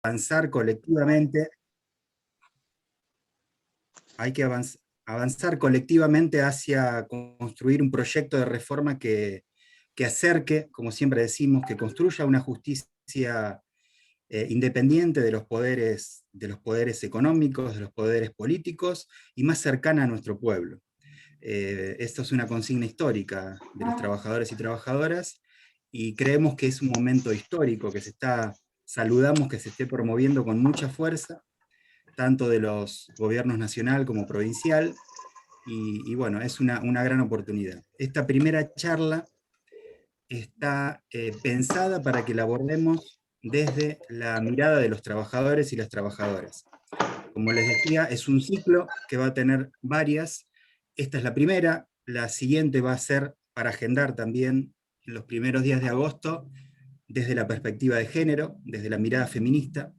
avanzar colectivamente, hay que avanzar colectivamente hacia construir un proyecto de reforma que acerque, como siempre decimos, que construya una justicia independiente de los poderes económicos, de los poderes políticos, y más cercana a nuestro pueblo. Esto es una consigna histórica de los trabajadores y trabajadoras, y creemos que es un momento histórico saludamos que se esté promoviendo con mucha fuerza, tanto de los gobiernos nacional como provincial, y bueno, es una gran oportunidad. Esta primera charla está pensada para que la abordemos desde la mirada de los trabajadores y las trabajadoras. Como les decía, es un ciclo que va a tener varias. Esta es la primera, la siguiente va a ser para agendar también en los primeros días de agosto, desde la perspectiva de género, desde la mirada feminista,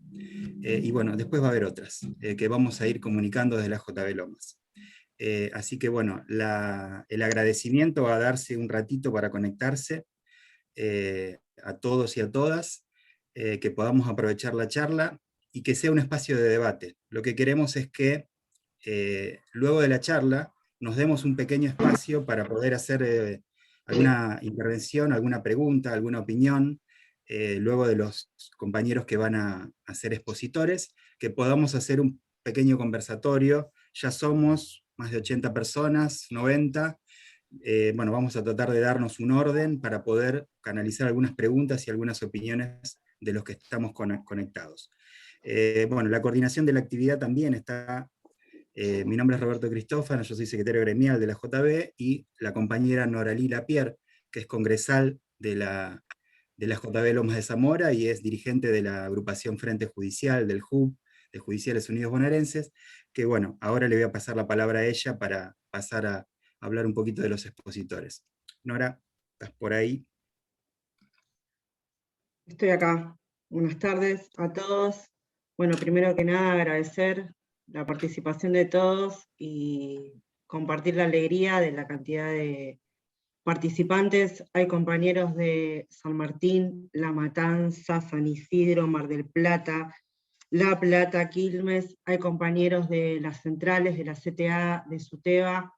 y bueno, después va a haber otras que vamos a ir comunicando desde la JB Lomas. Así que bueno, el agradecimiento a darse un ratito para conectarse, a todos y a todas, que podamos aprovechar la charla y que sea un espacio de debate. Lo que queremos es que luego de la charla nos demos un pequeño espacio para poder hacer alguna intervención, alguna pregunta, alguna opinión, luego de los compañeros que van a ser expositores, que podamos hacer un pequeño conversatorio. Ya somos más de 80 personas, 90, bueno, vamos a tratar de darnos un orden para poder canalizar algunas preguntas y algunas opiniones de los que estamos conectados. Bueno, la coordinación de la actividad también está, mi nombre es Roberto Cristófano, yo soy secretario gremial de la JB, y la compañera Noralí Lapierre, que es congresal de la JB Lomas de Zamora y es dirigente de la agrupación Frente Judicial del JUB, de Judiciales Unidos Bonaerenses, que bueno, ahora le voy a pasar la palabra a ella para pasar a hablar un poquito de los expositores. Nora, ¿estás por ahí? Estoy acá. Buenas tardes a todos. Bueno, primero que nada agradecer la participación de todos y compartir la alegría de la cantidad de participantes. Hay compañeros de San Martín, La Matanza, San Isidro, Mar del Plata, La Plata, Quilmes, hay compañeros de las centrales, de la CTA, de SUTEBA,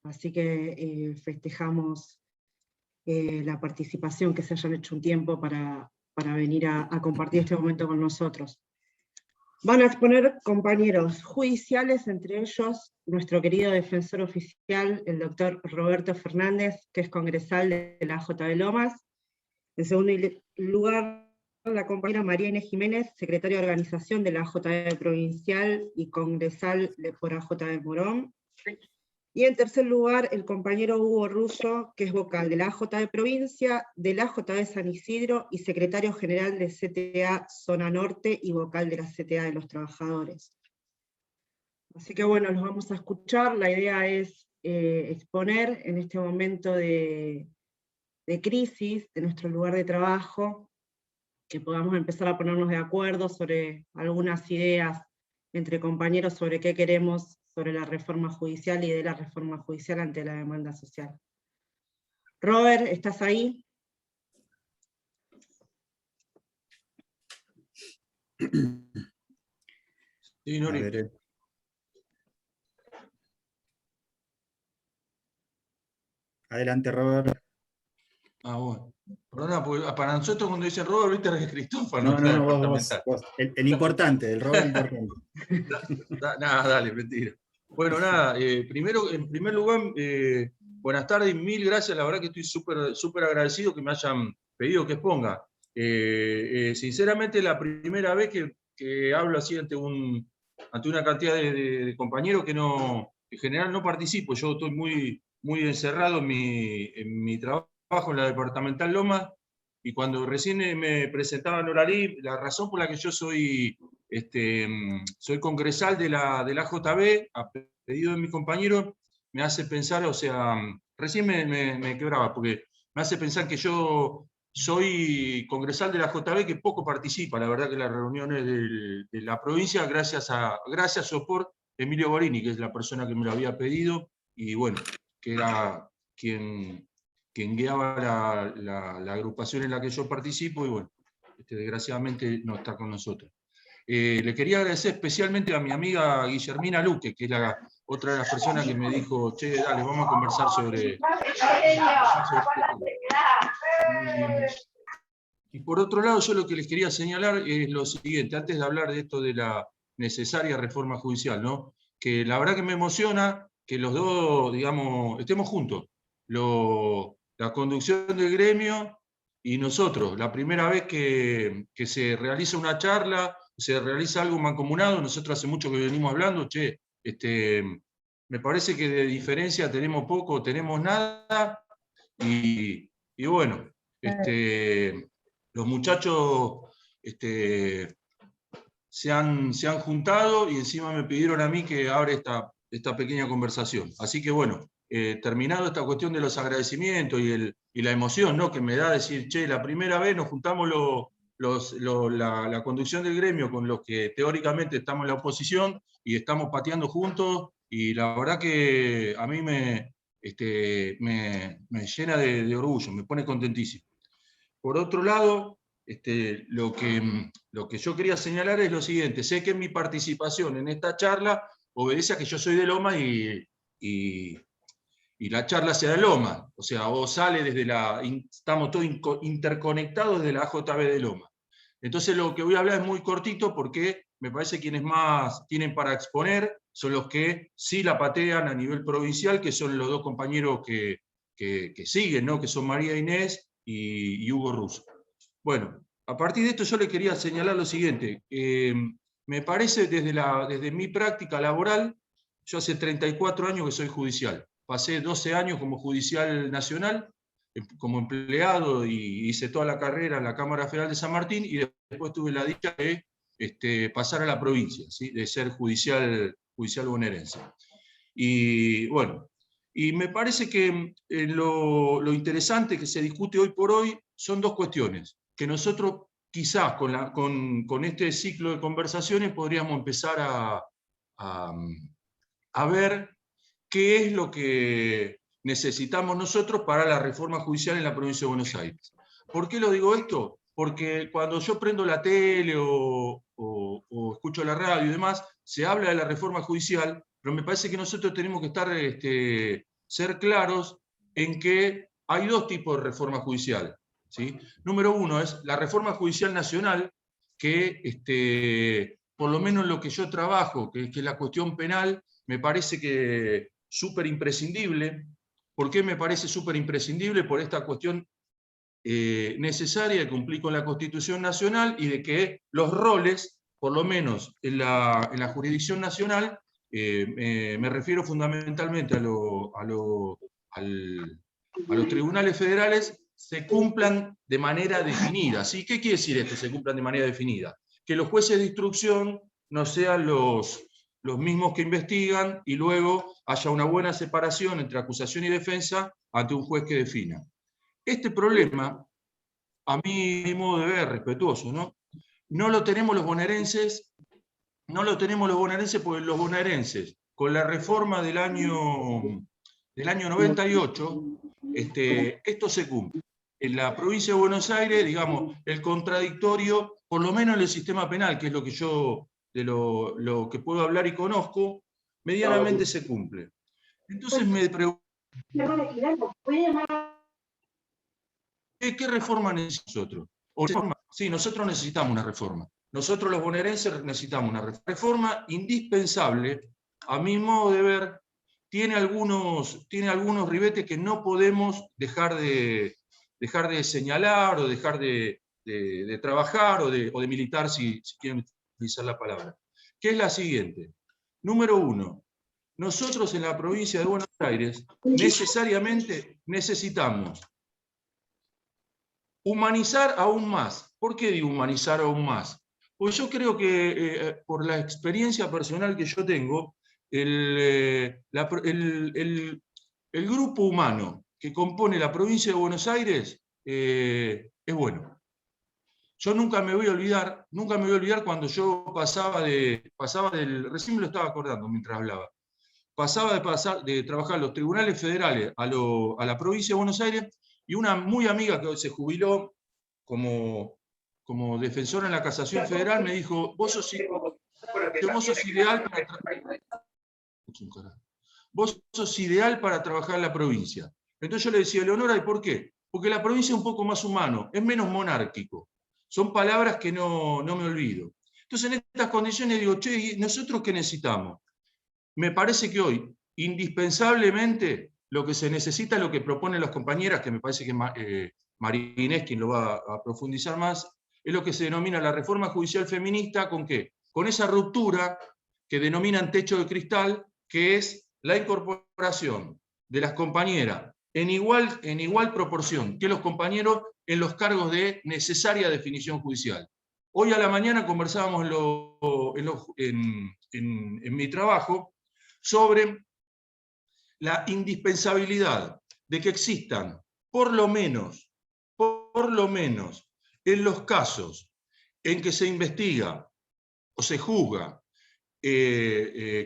así que festejamos la participación, que se hayan hecho un tiempo para venir a compartir este momento con nosotros. Van a exponer compañeros judiciales, entre ellos nuestro querido defensor oficial, el doctor Roberto Fernández, que es congresal de la JB Lomas. En segundo lugar, la compañera María Inés Jiménez, secretaria de organización de la JB Provincial y congresal por AJB Morón. Y en tercer lugar, el compañero Hugo Russo, que es vocal de la AJB Provincia, de la AJB San Isidro y secretario general de CTA Zona Norte y vocal de la CTA de los Trabajadores. Así que bueno, los vamos a escuchar. La idea es exponer en este momento de crisis de nuestro lugar de trabajo, que podamos empezar a ponernos de acuerdo sobre algunas ideas entre compañeros sobre qué queremos sobre la reforma judicial y de la reforma judicial ante la demanda social. Robert, ¿estás ahí? Sí, Nori. Adelante, Robert. Bueno. Perdona, porque para nosotros cuando dicen Robert, viste que es Cristófano. No, vos. El importante, el Robert importante. Nada, dale, mentira. Bueno, nada, primero, en primer lugar, buenas tardes y mil gracias. La verdad que estoy súper agradecido que me hayan pedido que exponga. Sinceramente, la primera vez que hablo así ante una cantidad de compañeros que en general no participo. Yo estoy muy encerrado en mi trabajo en la departamental Lomas, y cuando recién me presentaba Noralí, la razón por la que yo soy congresal de la JB, a pedido de mi compañero, me hace pensar, o sea, recién me quebraba, porque me hace pensar que yo soy congresal de la JB que poco participa, la verdad que las reuniones de la provincia, gracias a por Emilio Borini, que es la persona que me lo había pedido, y bueno, que era quien guiaba la agrupación en la que yo participo, y bueno, desgraciadamente no está con nosotros. Le quería agradecer especialmente a mi amiga Guillermina Luque, que es otra de las personas que me dijo, che, dale, vamos a conversar sobre... Y por otro lado, yo lo que les quería señalar es lo siguiente, antes de hablar de esto de la necesaria reforma judicial, ¿no? Que la verdad que me emociona que los dos, digamos, estemos juntos. La conducción del gremio y nosotros, la primera vez que se realiza una charla, se realiza algo mancomunado, nosotros hace mucho que venimos hablando, che, me parece que de diferencia tenemos poco, tenemos nada, y bueno, los muchachos se han juntado y encima me pidieron a mí que abra esta pequeña conversación. Así que bueno, terminado esta cuestión de los agradecimientos y la emoción, ¿no?, que me da decir, che, la primera vez nos juntamos la conducción del gremio con los que teóricamente estamos en la oposición y estamos pateando juntos, y la verdad que a mí me llena de orgullo, me pone contentísimo. Por otro lado, lo que yo quería señalar es lo siguiente: sé que mi participación en esta charla obedece a que yo soy de Loma y la charla se da en Loma, o sea, o sale estamos todos interconectados desde la AJB de Loma. Entonces lo que voy a hablar es muy cortito porque me parece que quienes más tienen para exponer son los que sí la patean a nivel provincial, que son los dos compañeros que siguen, ¿no?, que son María Inés y Hugo Russo. Bueno, a partir de esto yo le quería señalar lo siguiente. Me parece, desde mi práctica laboral, yo hace 34 años que soy judicial. Pasé 12 años como judicial nacional, como empleado, y hice toda la carrera en la Cámara Federal de San Martín, y después tuve la dicha de pasar a la provincia, ¿sí?, de ser judicial bonaerense. Y bueno, y me parece que lo interesante que se discute hoy por hoy son dos cuestiones, que nosotros quizás con este ciclo de conversaciones podríamos empezar a ver qué es lo que necesitamos nosotros para la reforma judicial en la provincia de Buenos Aires. ¿Por qué lo digo esto? Porque cuando yo prendo la tele o escucho la radio y demás, se habla de la reforma judicial, pero me parece que nosotros tenemos que ser claros en que hay dos tipos de reforma judicial, ¿sí? Número uno es la reforma judicial nacional, que por lo menos en lo que yo trabajo, que es la cuestión penal, me parece que súper imprescindible. ¿Por qué me parece súper imprescindible? Por esta cuestión necesaria de cumplir con la Constitución Nacional y de que los roles, por lo menos en la jurisdicción nacional, me refiero fundamentalmente a los tribunales federales, se cumplan de manera definida. ¿Sí? ¿Qué quiere decir esto, se cumplan de manera definida? Que los jueces de instrucción no sean los mismos que investigan y luego haya una buena separación entre acusación y defensa ante un juez que defina. Este problema, a mi modo de ver, respetuoso, no lo tenemos los bonaerenses, porque los bonaerenses, con la reforma del año 98, esto se cumple. En la provincia de Buenos Aires, digamos, el contradictorio, por lo menos en el sistema penal, que es lo que yo, de lo que puedo hablar y conozco, medianamente se cumple. Entonces me pregunto, ¿qué reforma necesitamos nosotros? Sí, nosotros necesitamos una reforma. Nosotros los bonaerenses necesitamos una reforma indispensable. A mi modo de ver, tiene algunos ribetes que no podemos dejar de señalar o dejar de trabajar o de militar, si quieren utilizar la palabra. Que es la siguiente. Número uno, nosotros en la provincia de Buenos Aires necesariamente necesitamos humanizar aún más. ¿Por qué digo humanizar aún más? Pues yo creo que por la experiencia personal que yo tengo, el grupo humano que compone la provincia de Buenos Aires es bueno. Yo nunca me voy a olvidar cuando yo recién me lo estaba acordando mientras hablaba, pasaba de trabajar en los tribunales federales a la provincia de Buenos Aires, y una muy amiga que se jubiló como como defensor en la Casación Federal, me dijo, vos sos ideal para trabajar en la provincia. Entonces yo le decía, Leonora, ¿y por qué? Porque la provincia es un poco más humano, es menos monárquico. Son palabras que no me olvido. Entonces en estas condiciones digo, che, ¿y nosotros qué necesitamos? Me parece que hoy, indispensablemente, lo que se necesita, lo que proponen las compañeras, que me parece que María Inés, quien lo va a profundizar más, es lo que se denomina la reforma judicial feminista. ¿Con qué? Con esa ruptura que denominan techo de cristal, que es la incorporación de las compañeras en igual proporción que los compañeros en los cargos de necesaria definición judicial. Hoy a la mañana conversábamos en mi trabajo sobre la indispensabilidad de que existan, por lo menos, en los casos en que se investiga o se juzga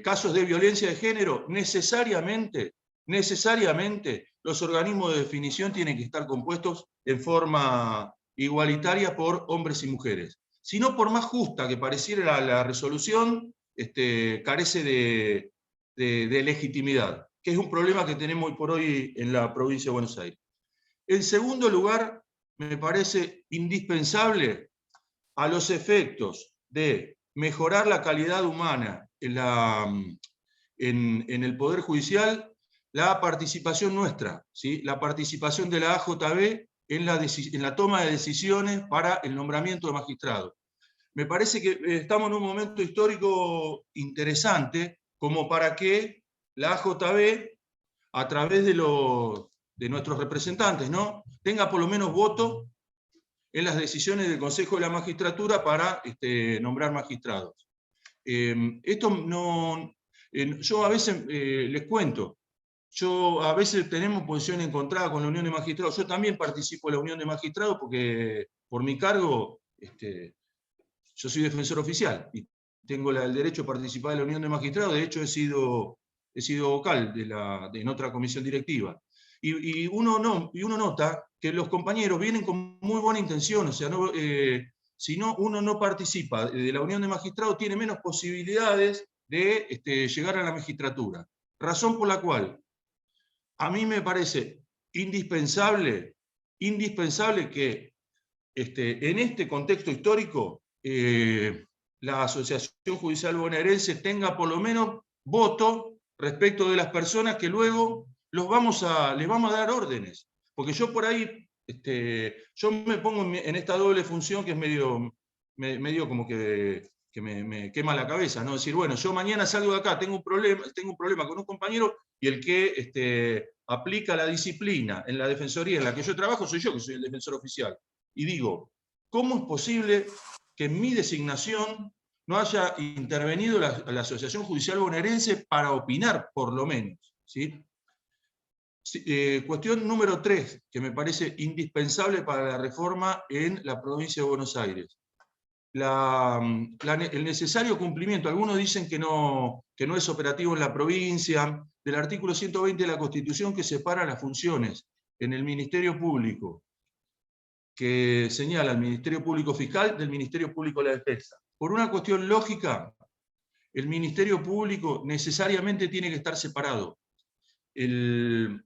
casos de violencia de género, necesariamente los organismos de definición tienen que estar compuestos en forma igualitaria por hombres y mujeres. Si no, por más justa que pareciera la resolución, carece de legitimidad, que es un problema que tenemos hoy por hoy en la provincia de Buenos Aires. En segundo lugar, me parece indispensable, a los efectos de mejorar la calidad humana en el Poder Judicial, la participación nuestra, ¿sí? La participación de la AJB en la toma de decisiones para el nombramiento de magistrados. Me parece que estamos en un momento histórico interesante como para que la AJB, a través de nuestros representantes, ¿no?, tenga por lo menos voto en las decisiones del Consejo de la Magistratura para nombrar magistrados. Yo a veces les cuento, a veces tenemos posición encontrada con la Unión de Magistrados. Yo también participo en la Unión de Magistrados porque por mi cargo yo soy defensor oficial y tengo el derecho a participar de la Unión de Magistrados. De hecho, he sido vocal en otra comisión directiva. Y uno nota que los compañeros vienen con muy buena intención. O sea, si uno no participa de la Unión de Magistrados, tiene menos posibilidades de llegar a la magistratura. Razón por la cual a mí me parece indispensable que en este contexto histórico la Asociación Judicial Bonaerense tenga por lo menos voto respecto de las personas que luego les vamos a dar órdenes. Porque yo por ahí, yo me pongo en esta doble función que es medio como que me quema la cabeza, ¿no? Decir, bueno, yo mañana salgo de acá, tengo un problema con un compañero, y el que aplica la disciplina en la defensoría en la que yo trabajo soy yo, que soy el defensor oficial. Y digo, ¿cómo es posible que en mi designación no haya intervenido la Asociación Judicial Bonaerense para opinar, por lo menos? ¿Sí? Cuestión número 3, que me parece indispensable para la reforma en la provincia de Buenos Aires. El necesario cumplimiento, algunos dicen que no es operativo en la provincia, del artículo 120 de la Constitución, que separa las funciones en el Ministerio Público, que señala al Ministerio Público Fiscal del Ministerio Público de la Defensa. Por una cuestión lógica, el Ministerio Público necesariamente tiene que estar separado. El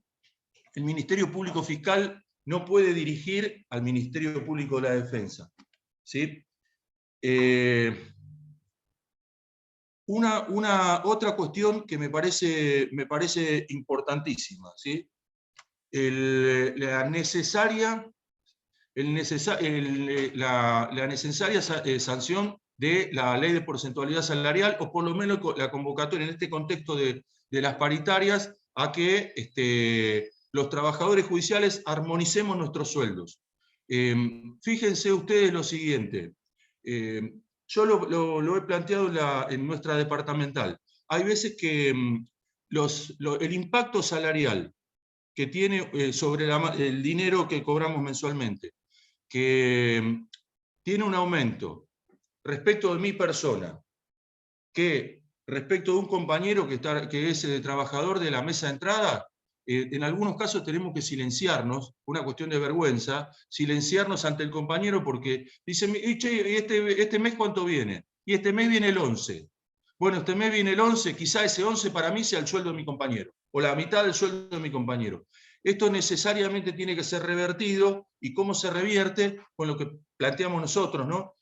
Ministerio Público Fiscal no puede dirigir al Ministerio Público de la Defensa, ¿sí? Otra cuestión que me parece importantísima, ¿sí? La necesaria sanción de la ley de porcentualidad salarial, o por lo menos la convocatoria en este contexto de las paritarias, a que los trabajadores judiciales armonicemos nuestros sueldos. Fíjense ustedes lo siguiente. Yo lo he planteado en nuestra departamental. Hay veces que el impacto salarial que tiene sobre el dinero que cobramos mensualmente, que tiene un aumento respecto de mi persona, que respecto de un compañero que es el trabajador de la mesa de entrada, en algunos casos tenemos que silenciarnos, una cuestión de vergüenza, silenciarnos ante el compañero porque dice, che, este mes ¿cuánto viene? Y este mes viene el 11. Bueno, este mes viene el 11, quizá ese 11 para mí sea el sueldo de mi compañero, o la mitad del sueldo de mi compañero. Esto necesariamente tiene que ser revertido, y cómo se revierte con lo que planteamos nosotros, ¿no?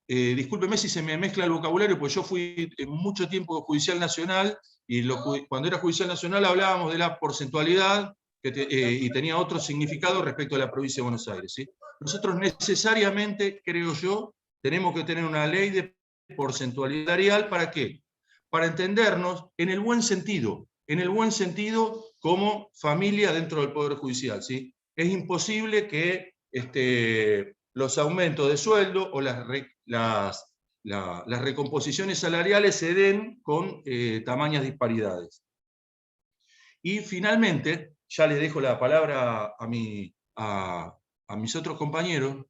Discúlpeme si se me mezcla el vocabulario, pues yo fui mucho tiempo Judicial Nacional, y cuando era Judicial Nacional hablábamos de la porcentualidad y tenía otro significado respecto a la provincia de Buenos Aires, ¿sí? Nosotros necesariamente, creo yo, tenemos que tener una ley de porcentualidad salarial. ¿Para qué? Para entendernos en el buen sentido como familia dentro del Poder Judicial, ¿sí? Es imposible que los aumentos de sueldo o las recomposiciones salariales se den con tamañas disparidades. Y finalmente, ya les dejo la palabra a mis otros compañeros,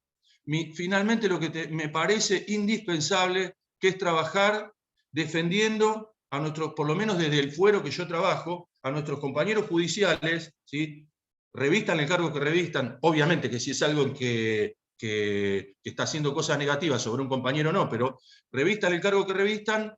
finalmente lo que me parece indispensable, que es trabajar defendiendo a nuestros, por lo menos desde el fuero que yo trabajo, a nuestros compañeros judiciales, ¿sí? Revistan el cargo que revistan, obviamente que si es algo que está haciendo cosas negativas sobre un compañero, no, pero revistan el cargo que revistan,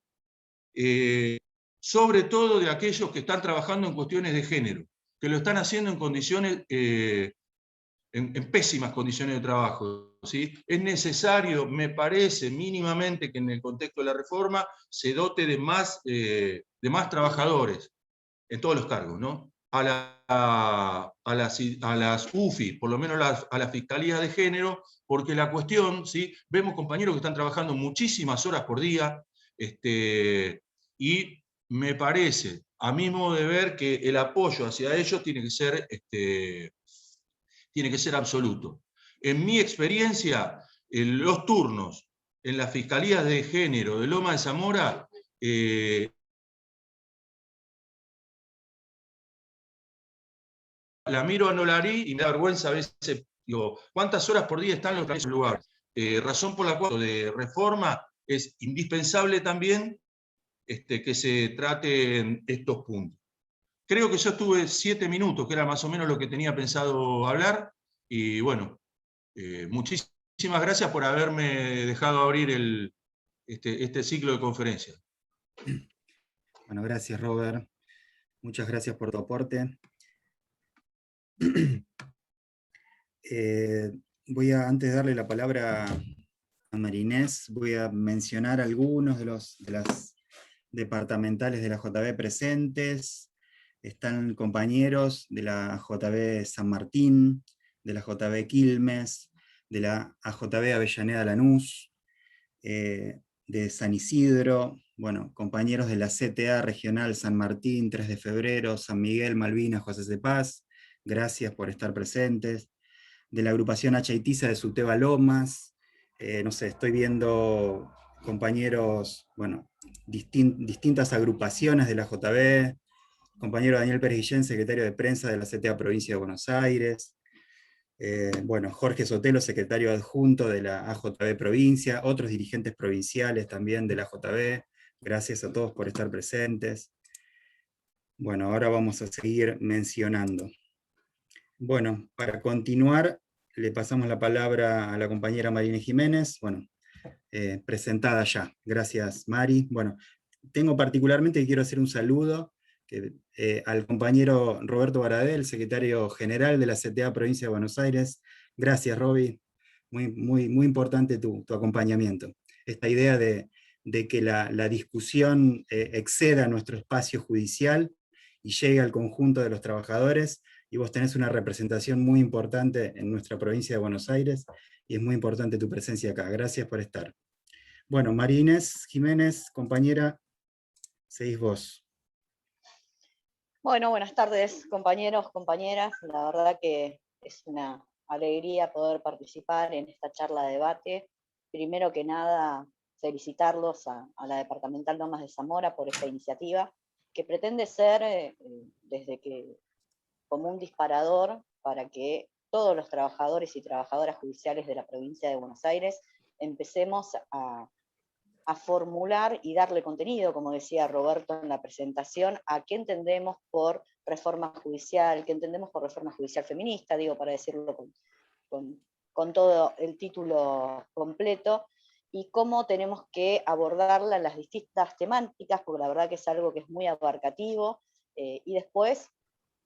sobre todo de aquellos que están trabajando en cuestiones de género, que lo están haciendo en condiciones, en pésimas condiciones de trabajo, ¿sí? Es necesario, me parece, mínimamente, que en el contexto de la reforma se dote de más trabajadores en todos los cargos, ¿no? A las UFI, por lo menos a la Fiscalía de Género, porque la cuestión, ¿sí? Vemos compañeros que están trabajando muchísimas horas por día, y me parece, a mi modo de ver, que el apoyo hacia ellos tiene que ser absoluto. En mi experiencia, en los turnos en las Fiscalías de Género de Loma de Zamora, la miro a Nolarí y me da vergüenza a veces, digo, ¿cuántas horas por día están los en esos lugares? Razón por la cual de reforma es indispensable también que se traten estos puntos. Creo que yo estuve 7 minutos, que era más o menos lo que tenía pensado hablar, y bueno, muchísimas gracias por haberme dejado abrir este ciclo de conferencias. Bueno, gracias, Robert. Muchas gracias por tu aporte. Voy a, antes de darle la palabra a Marinés, voy a mencionar algunos de las departamentales de la JB presentes. Están compañeros de la JB San Martín, de la JB Quilmes, de la AJB Avellaneda Lanús, de San Isidro, bueno, compañeros de la CTA Regional San Martín, 3 de Febrero, San Miguel, Malvinas, José de Paz, gracias por estar presentes. De la agrupación Achaitiza de Suteba Lomas, no sé, estoy viendo compañeros, bueno, distintas agrupaciones de la JB, compañero Daniel Pérez Guillén, secretario de prensa de la CTA Provincia de Buenos Aires, bueno, Jorge Sotelo, secretario adjunto de la AJB Provincia, otros dirigentes provinciales también de la AJB, gracias a todos por estar presentes. Bueno, ahora vamos a seguir mencionando. Bueno, para continuar, le pasamos la palabra a la compañera Marina Jiménez, bueno, presentada ya. Gracias, Mari. Bueno, tengo particularmente que quiero hacer un saludo al compañero Roberto Baradel, secretario general de la CTA Provincia de Buenos Aires. Gracias, Roby. Muy importante tu acompañamiento. Esta idea de que la discusión exceda nuestro espacio judicial y llegue al conjunto de los trabajadores, y vos tenés una representación muy importante en nuestra provincia de Buenos Aires, y es muy importante tu presencia acá. Gracias por estar. Bueno, María Inés Jiménez, compañera, seguís vos. Bueno, buenas tardes, compañeros, compañeras. La verdad que es una alegría poder participar en esta charla de debate. Primero que nada, felicitarlos a la Departamental Lomas de Zamora por esta iniciativa, que pretende ser como un disparador para que todos los trabajadores y trabajadoras judiciales de la provincia de Buenos Aires empecemos a a formular y darle contenido, como decía Roberto en la presentación, a qué entendemos por reforma judicial, qué entendemos por reforma judicial feminista, digo, para decirlo con todo el título completo, y cómo tenemos que abordarla en las distintas temáticas, porque la verdad que es algo que es muy abarcativo, y después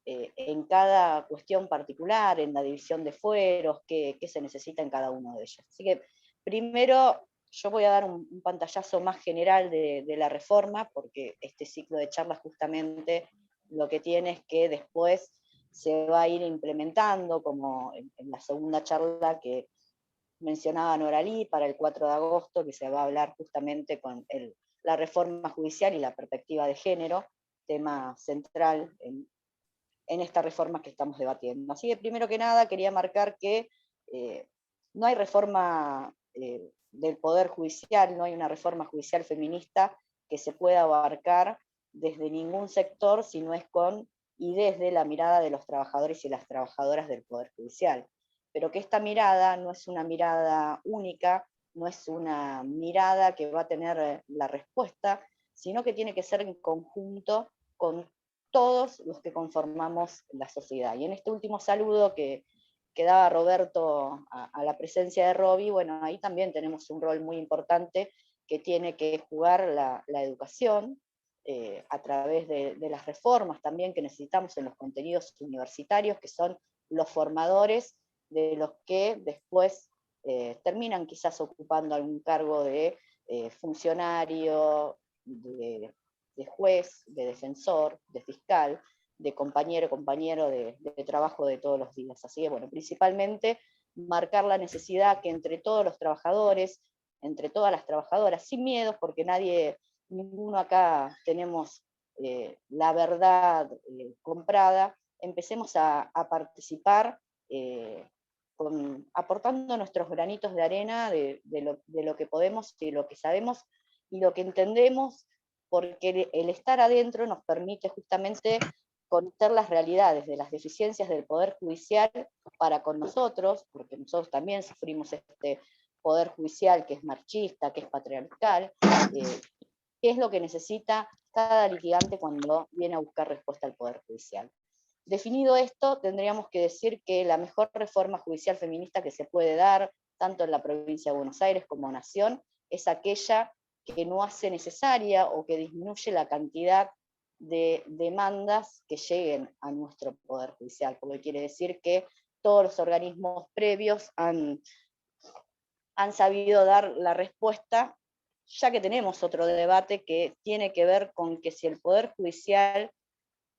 en cada cuestión particular, en la división de fueros, qué se necesita en cada uno de ellos. Así que primero yo voy a dar un pantallazo más general de la reforma, porque este ciclo de charlas justamente lo que tiene es que después se va a ir implementando, como en la segunda charla que mencionaba Noralí, para el 4 de agosto, que se va a hablar justamente con la reforma judicial y la perspectiva de género, tema central en esta reforma que estamos debatiendo. Así que primero que nada quería marcar que no hay reforma del Poder Judicial, no hay una reforma judicial feminista que se pueda abarcar desde ningún sector si no es con y desde la mirada de los trabajadores y las trabajadoras del Poder Judicial. Pero que esta mirada no es una mirada única, no es una mirada que va a tener la respuesta, sino que tiene que ser en conjunto con todos los que conformamos la sociedad. Y en este último saludo que daba Roberto a la presencia de Roby, bueno, ahí también tenemos un rol muy importante que tiene que jugar la educación, a través de las reformas también que necesitamos en los contenidos universitarios, que son los formadores de los que después terminan quizás ocupando algún cargo de funcionario, de juez, de defensor, de fiscal, de compañero de trabajo de todos los días. Así que, bueno, principalmente marcar la necesidad que entre todos los trabajadores, entre todas las trabajadoras, sin miedos, porque ninguno acá tenemos la verdad comprada, empecemos a participar aportando nuestros granitos de arena de lo que podemos y lo que sabemos y lo que entendemos, porque el estar adentro nos permite justamente conocer las realidades de las deficiencias del Poder Judicial para con nosotros, porque nosotros también sufrimos este Poder Judicial que es machista, que es patriarcal, qué es lo que necesita cada litigante cuando viene a buscar respuesta al Poder Judicial. Definido esto, tendríamos que decir que la mejor reforma judicial feminista que se puede dar, tanto en la provincia de Buenos Aires como nación, es aquella que no hace necesaria o que disminuye la cantidad de demandas que lleguen a nuestro Poder Judicial, porque quiere decir que todos los organismos previos han sabido dar la respuesta, ya que tenemos otro debate que tiene que ver con que si el Poder Judicial,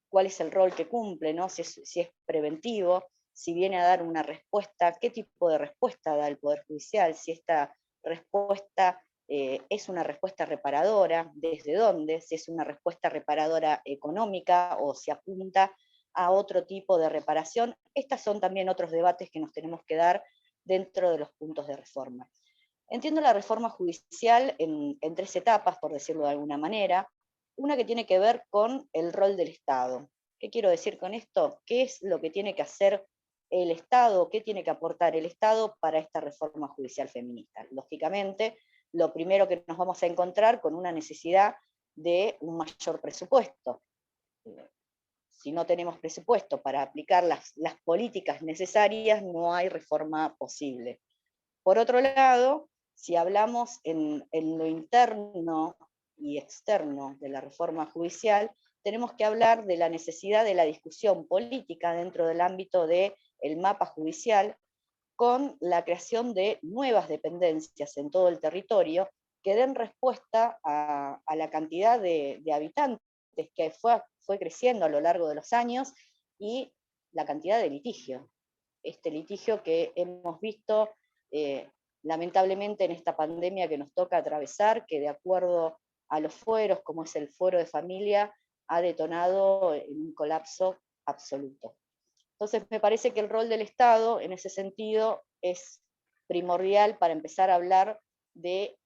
cuál es el rol que cumple, ¿no? Si es preventivo, si viene a dar una respuesta, qué tipo de respuesta da el Poder Judicial, si esta respuesta es una respuesta reparadora, desde dónde, si es una respuesta reparadora económica o si apunta a otro tipo de reparación. Estos son también otros debates que nos tenemos que dar dentro de los puntos de reforma. Entiendo la reforma judicial en 3 etapas, por decirlo de alguna manera. Una que tiene que ver con el rol del Estado. ¿Qué quiero decir con esto? ¿Qué es lo que tiene que hacer el Estado? ¿Qué tiene que aportar el Estado para esta reforma judicial feminista? Lógicamente, lo primero que nos vamos a encontrar con una necesidad de un mayor presupuesto. Si no tenemos presupuesto para aplicar las políticas necesarias, no hay reforma posible. Por otro lado, si hablamos en lo interno y externo de la reforma judicial, tenemos que hablar de la necesidad de la discusión política dentro del ámbito del mapa judicial, con la creación de nuevas dependencias en todo el territorio que den respuesta a la cantidad de habitantes que fue creciendo a lo largo de los años y la cantidad de litigio. Este litigio que hemos visto lamentablemente en esta pandemia que nos toca atravesar, que de acuerdo a los fueros, como es el fuero de familia, ha detonado en un colapso absoluto. Entonces me parece que el rol del Estado en ese sentido es primordial para empezar a hablar de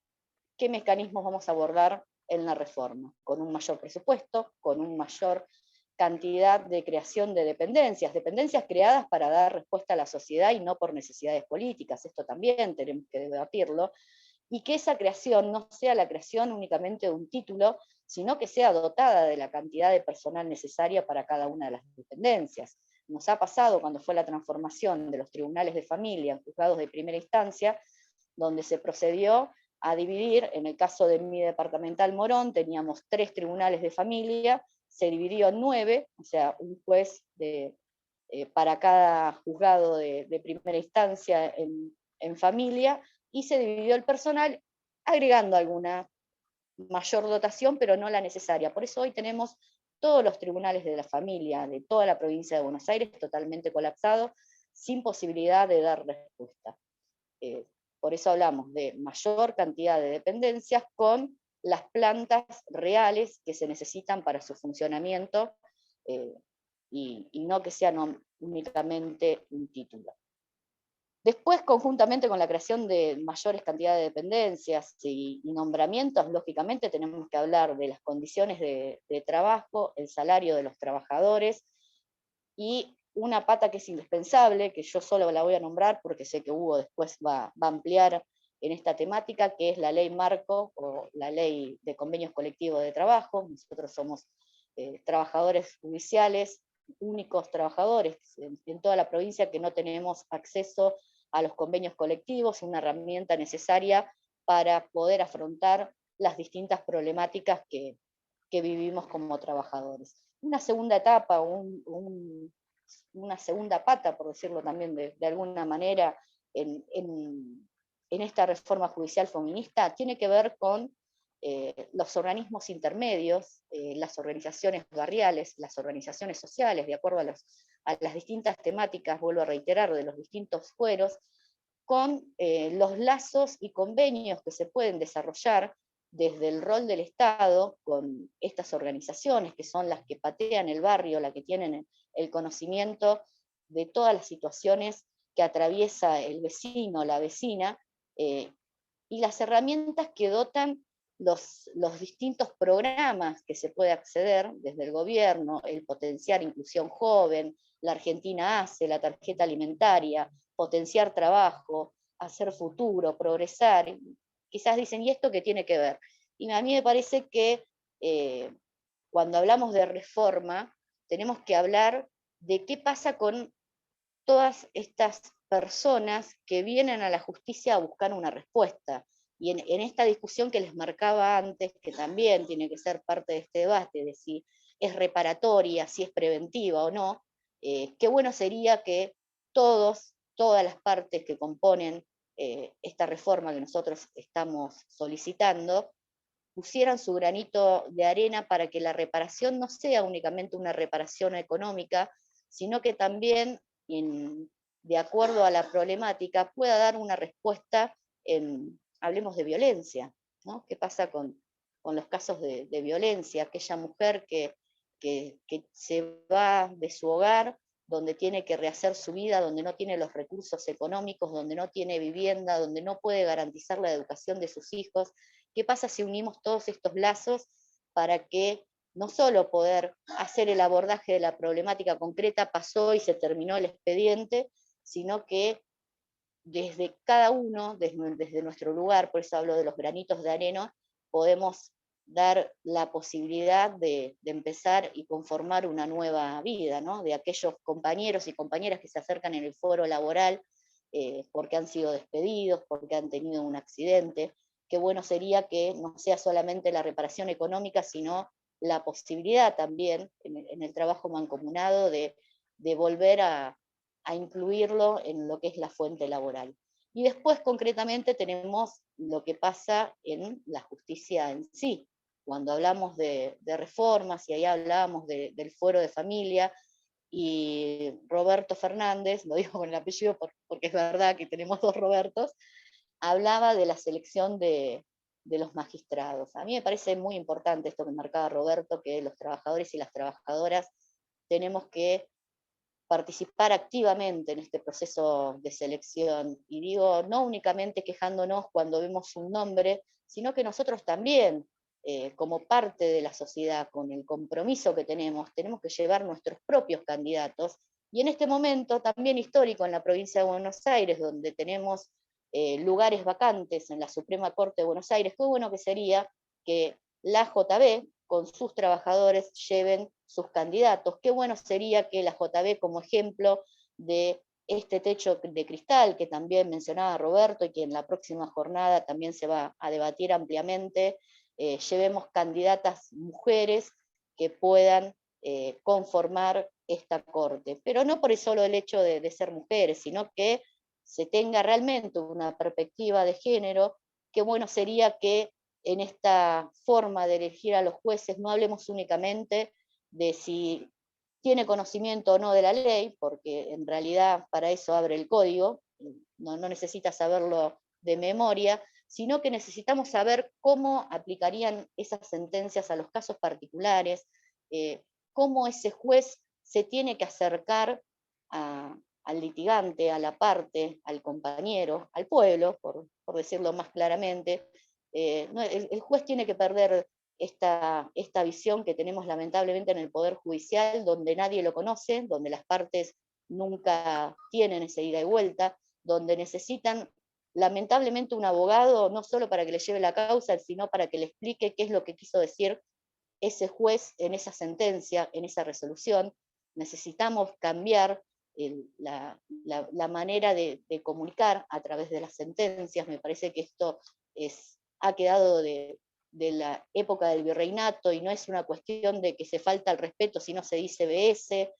qué mecanismos vamos a abordar en la reforma, con un mayor presupuesto, con una mayor cantidad de creación de dependencias creadas para dar respuesta a la sociedad y no por necesidades políticas, esto también tenemos que debatirlo, y que esa creación no sea la creación únicamente de un título, sino que sea dotada de la cantidad de personal necesaria para cada una de las dependencias. Nos ha pasado cuando fue la transformación de los tribunales de familia en juzgados de primera instancia, donde se procedió a dividir, en el caso de mi departamental Morón, teníamos 3 tribunales de familia, se dividió en 9, o sea, un juez para cada juzgado de primera instancia en familia, y se dividió el personal agregando alguna mayor dotación, pero no la necesaria. Por eso hoy tenemos todos los tribunales de la familia de toda la provincia de Buenos Aires totalmente colapsados, sin posibilidad de dar respuesta. Por eso hablamos de mayor cantidad de dependencias con las plantas reales que se necesitan para su funcionamiento, y no que sean únicamente un título. Después, conjuntamente con la creación de mayores cantidades de dependencias y nombramientos, lógicamente tenemos que hablar de las condiciones de trabajo, el salario de los trabajadores, y una pata que es indispensable, que yo solo la voy a nombrar porque sé que Hugo después va a ampliar en esta temática, que es la ley marco o la ley de convenios colectivos de trabajo. Nosotros somos trabajadores judiciales, únicos trabajadores en toda la provincia que no tenemos acceso a los convenios colectivos, una herramienta necesaria para poder afrontar las distintas problemáticas que vivimos como trabajadores. Una segunda etapa, una segunda pata, por decirlo también de alguna manera, en esta reforma judicial feminista, tiene que ver con los organismos intermedios, las organizaciones barriales, las organizaciones sociales, de acuerdo a las distintas temáticas, vuelvo a reiterar, de los distintos fueros, con los lazos y convenios que se pueden desarrollar desde el rol del Estado con estas organizaciones, que son las que patean el barrio, las que tienen el conocimiento de todas las situaciones que atraviesa el vecino, la vecina, y las herramientas que dotan los distintos programas que se puede acceder desde el gobierno, el potenciar inclusión joven, la Argentina hace, la tarjeta alimentaria, potenciar trabajo, hacer futuro, progresar. Quizás dicen, ¿y esto qué tiene que ver? Y a mí me parece que cuando hablamos de reforma, tenemos que hablar de qué pasa con todas estas personas que vienen a la justicia a buscar una respuesta. Y en esta discusión que les marcaba antes, que también tiene que ser parte de este debate, de si es reparatoria, si es preventiva o no, qué bueno sería que todas las partes que componen esta reforma que nosotros estamos solicitando, pusieran su granito de arena para que la reparación no sea únicamente una reparación económica, sino que también, de acuerdo a la problemática, pueda dar una respuesta hablemos de violencia, ¿no? ¿Qué pasa con los casos de violencia? Aquella mujer que se va de su hogar, donde tiene que rehacer su vida, donde no tiene los recursos económicos, donde no tiene vivienda, donde no puede garantizar la educación de sus hijos. ¿Qué pasa si unimos todos estos lazos para que no solo poder hacer el abordaje de la problemática concreta, pasó y se terminó el expediente, sino que desde cada uno, desde nuestro lugar, por eso hablo de los granitos de arena, podemos dar la posibilidad de empezar y conformar una nueva vida, ¿no? De aquellos compañeros y compañeras que se acercan en el foro laboral porque han sido despedidos, porque han tenido un accidente. Qué bueno sería que no sea solamente la reparación económica, sino la posibilidad también en el trabajo mancomunado de volver a incluirlo en lo que es la fuente laboral. Y después, concretamente, tenemos lo que pasa en la justicia en sí. Cuando hablamos de reformas, y ahí hablábamos del fuero de familia, y Roberto Fernández, lo digo con el apellido porque es verdad que tenemos 2 Robertos, hablaba de la selección de los magistrados. A mí me parece muy importante esto que marcaba Roberto, que los trabajadores y las trabajadoras tenemos que participar activamente en este proceso de selección. Y digo, no únicamente quejándonos cuando vemos un nombre, sino que nosotros también, como parte de la sociedad, con el compromiso que tenemos que llevar nuestros propios candidatos. Y en este momento también histórico en la provincia de Buenos Aires, donde tenemos lugares vacantes en la Suprema Corte de Buenos Aires, qué bueno que sería que la JB con sus trabajadores lleven sus candidatos. Qué bueno sería que la JB, como ejemplo de este techo de cristal que también mencionaba Roberto y que en la próxima jornada también se va a debatir ampliamente, llevemos candidatas mujeres que puedan conformar esta corte. Pero no por el solo el hecho de ser mujeres, sino que se tenga realmente una perspectiva de género. Qué bueno sería que en esta forma de elegir a los jueces no hablemos únicamente de si tiene conocimiento o no de la ley, porque en realidad para eso abre el código, no necesita saberlo de memoria, sino que necesitamos saber cómo aplicarían esas sentencias a los casos particulares, cómo ese juez se tiene que acercar al litigante, a la parte, al compañero, al pueblo, por decirlo más claramente. El juez tiene que perder esta visión que tenemos lamentablemente en el Poder Judicial, donde nadie lo conoce, donde las partes nunca tienen esa ida y vuelta, donde necesitan lamentablemente un abogado, no solo para que le lleve la causa, sino para que le explique qué es lo que quiso decir ese juez en esa sentencia, en esa resolución. Necesitamos cambiar la manera de comunicar a través de las sentencias. Me parece que esto ha quedado de la época del virreinato y no es una cuestión de que se falta el respeto si no se dice BS,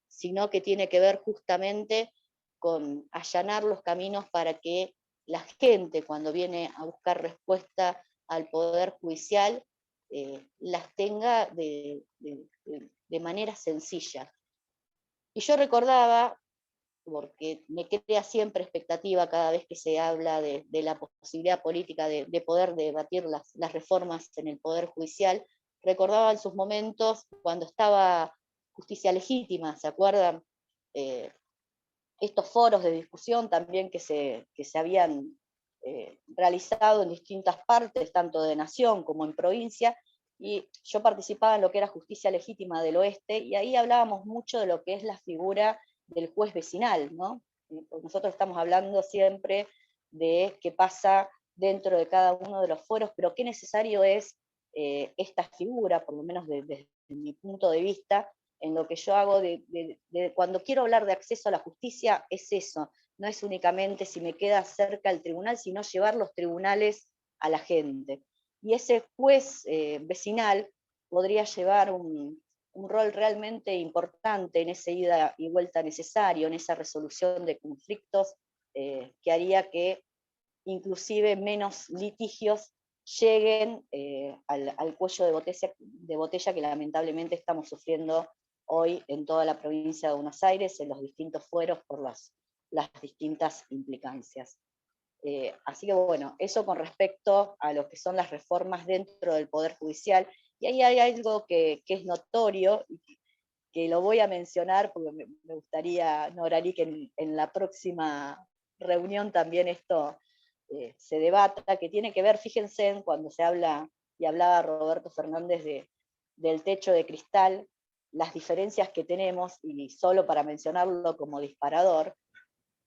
sino que tiene que ver justamente con allanar los caminos para que la gente, cuando viene a buscar respuesta al Poder Judicial, las tenga de manera sencilla. Y yo recordaba, porque me crea siempre expectativa cada vez que se habla de la posibilidad política de poder debatir las reformas en el Poder Judicial, recordaba en sus momentos cuando estaba Justicia Legítima, ¿se acuerdan? Estos foros de discusión también que se habían realizado en distintas partes, tanto de nación como en provincia, y yo participaba en lo que era Justicia Legítima del Oeste, y ahí hablábamos mucho de lo que es la figura del juez vecinal, ¿no? Nosotros estamos hablando siempre de qué pasa dentro de cada uno de los foros, pero qué necesario es esta figura, por lo menos desde mi punto de vista, en lo que yo hago cuando quiero hablar de acceso a la justicia, es eso, no es únicamente si me queda cerca el tribunal, sino llevar los tribunales a la gente. Y ese juez vecinal podría llevar un rol realmente importante en esa ida y vuelta necesario, en esa resolución de conflictos, que haría que inclusive menos litigios lleguen al cuello de botella que lamentablemente estamos sufriendo hoy en toda la provincia de Buenos Aires, en los distintos fueros por las distintas implicancias. Así que bueno, eso con respecto a lo que son las reformas dentro del Poder Judicial. Y ahí hay algo que es notorio, y que lo voy a mencionar porque me gustaría, Norari, que en la próxima reunión también esto se debata, que tiene que ver, fíjense, cuando se habla, y hablaba Roberto Fernández del techo de cristal, las diferencias que tenemos, y solo para mencionarlo como disparador,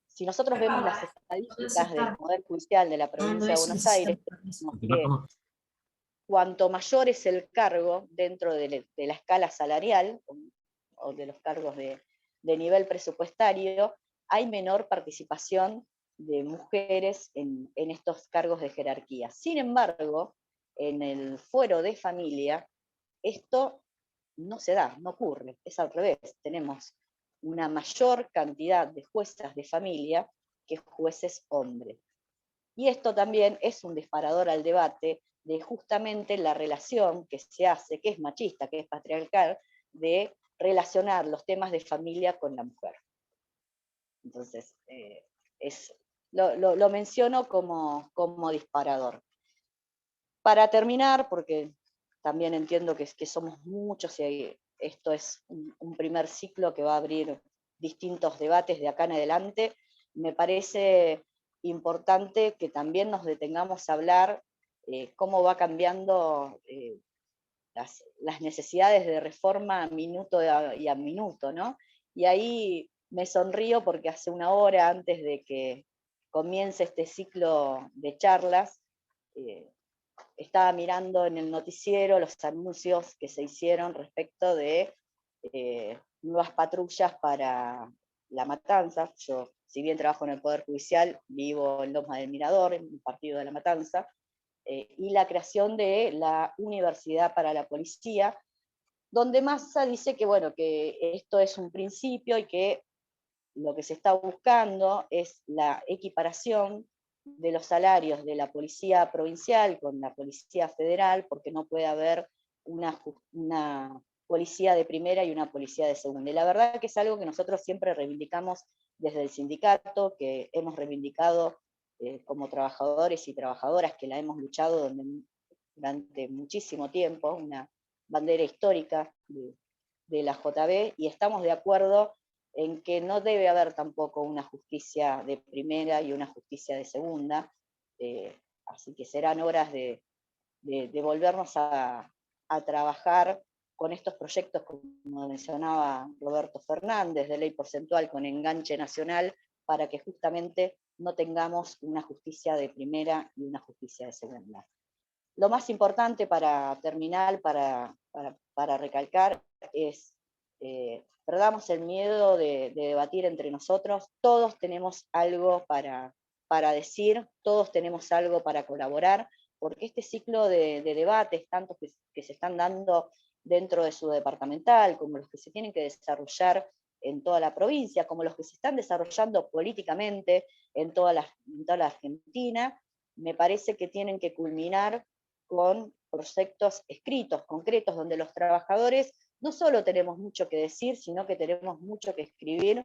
si nosotros vemos las estadísticas del Poder Judicial de la provincia de Buenos Aires, vemos que cuanto mayor es el cargo dentro de la escala salarial, o de los cargos de nivel presupuestario, hay menor participación de mujeres en estos cargos de jerarquía. Sin embargo, en el fuero de familia, esto no se da, no ocurre, es al revés. Tenemos una mayor cantidad de juezas de familia que jueces hombres. Y esto también es un disparador al debate de justamente la relación que se hace, que es machista, que es patriarcal, de relacionar los temas de familia con la mujer. Entonces, lo menciono como disparador. Para terminar, porque también entiendo que somos muchos y esto es un primer ciclo que va a abrir distintos debates de acá en adelante, me parece importante que también nos detengamos a hablar cómo va cambiando las necesidades de reforma minuto y a minuto, ¿no? Y ahí me sonrío porque hace una hora antes de que comience este ciclo de charlas, estaba mirando en el noticiero los anuncios que se hicieron respecto de nuevas patrullas para La Matanza. Yo, si bien trabajo en el Poder Judicial, vivo en Lomas del Mirador, en el partido de La Matanza, y la creación de la Universidad para la Policía, donde Massa dice que, bueno, que esto es un principio y que lo que se está buscando es la equiparación de los salarios de la policía provincial con la policía federal, porque no puede haber una policía de primera y una policía de segunda. Y la verdad que es algo que nosotros siempre reivindicamos desde el sindicato, que hemos reivindicado como trabajadores y trabajadoras, que la hemos luchado durante muchísimo tiempo, una bandera histórica de la JB, y estamos de acuerdo en que no debe haber tampoco una justicia de primera y una justicia de segunda, así que serán horas de volvernos a trabajar con estos proyectos, como mencionaba Roberto Fernández, de ley porcentual con enganche nacional, para que justamente no tengamos una justicia de primera y una justicia de segunda. Lo más importante para terminar, para recalcar, es perdamos el miedo de debatir entre nosotros. Todos tenemos algo para decir, todos tenemos algo para colaborar, porque este ciclo de debates, tanto que se están dando dentro de su departamental, como los que se tienen que desarrollar en toda la provincia, como los que se están desarrollando políticamente en toda la Argentina, me parece que tienen que culminar con proyectos escritos, concretos, donde los trabajadores no solo tenemos mucho que decir, sino que tenemos mucho que escribir,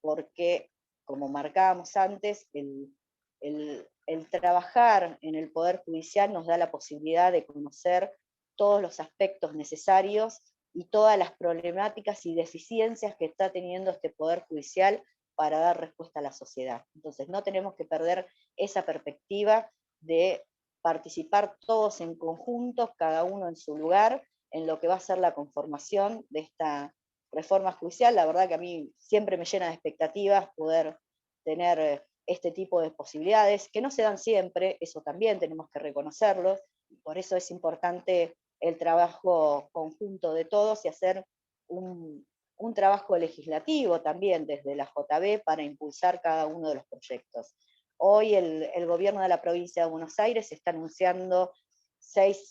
porque, como marcábamos antes, el trabajar en el Poder Judicial nos da la posibilidad de conocer todos los aspectos necesarios y todas las problemáticas y deficiencias que está teniendo este Poder Judicial para dar respuesta a la sociedad. Entonces no tenemos que perder esa perspectiva de participar todos en conjunto, cada uno en su lugar, en lo que va a ser la conformación de esta reforma judicial. La verdad que a mí siempre me llena de expectativas poder tener este tipo de posibilidades, que no se dan siempre, eso también tenemos que reconocerlo, y por eso es importante el trabajo conjunto de todos y hacer un trabajo legislativo también desde la JB para impulsar cada uno de los proyectos. Hoy el gobierno de la provincia de Buenos Aires está anunciando 6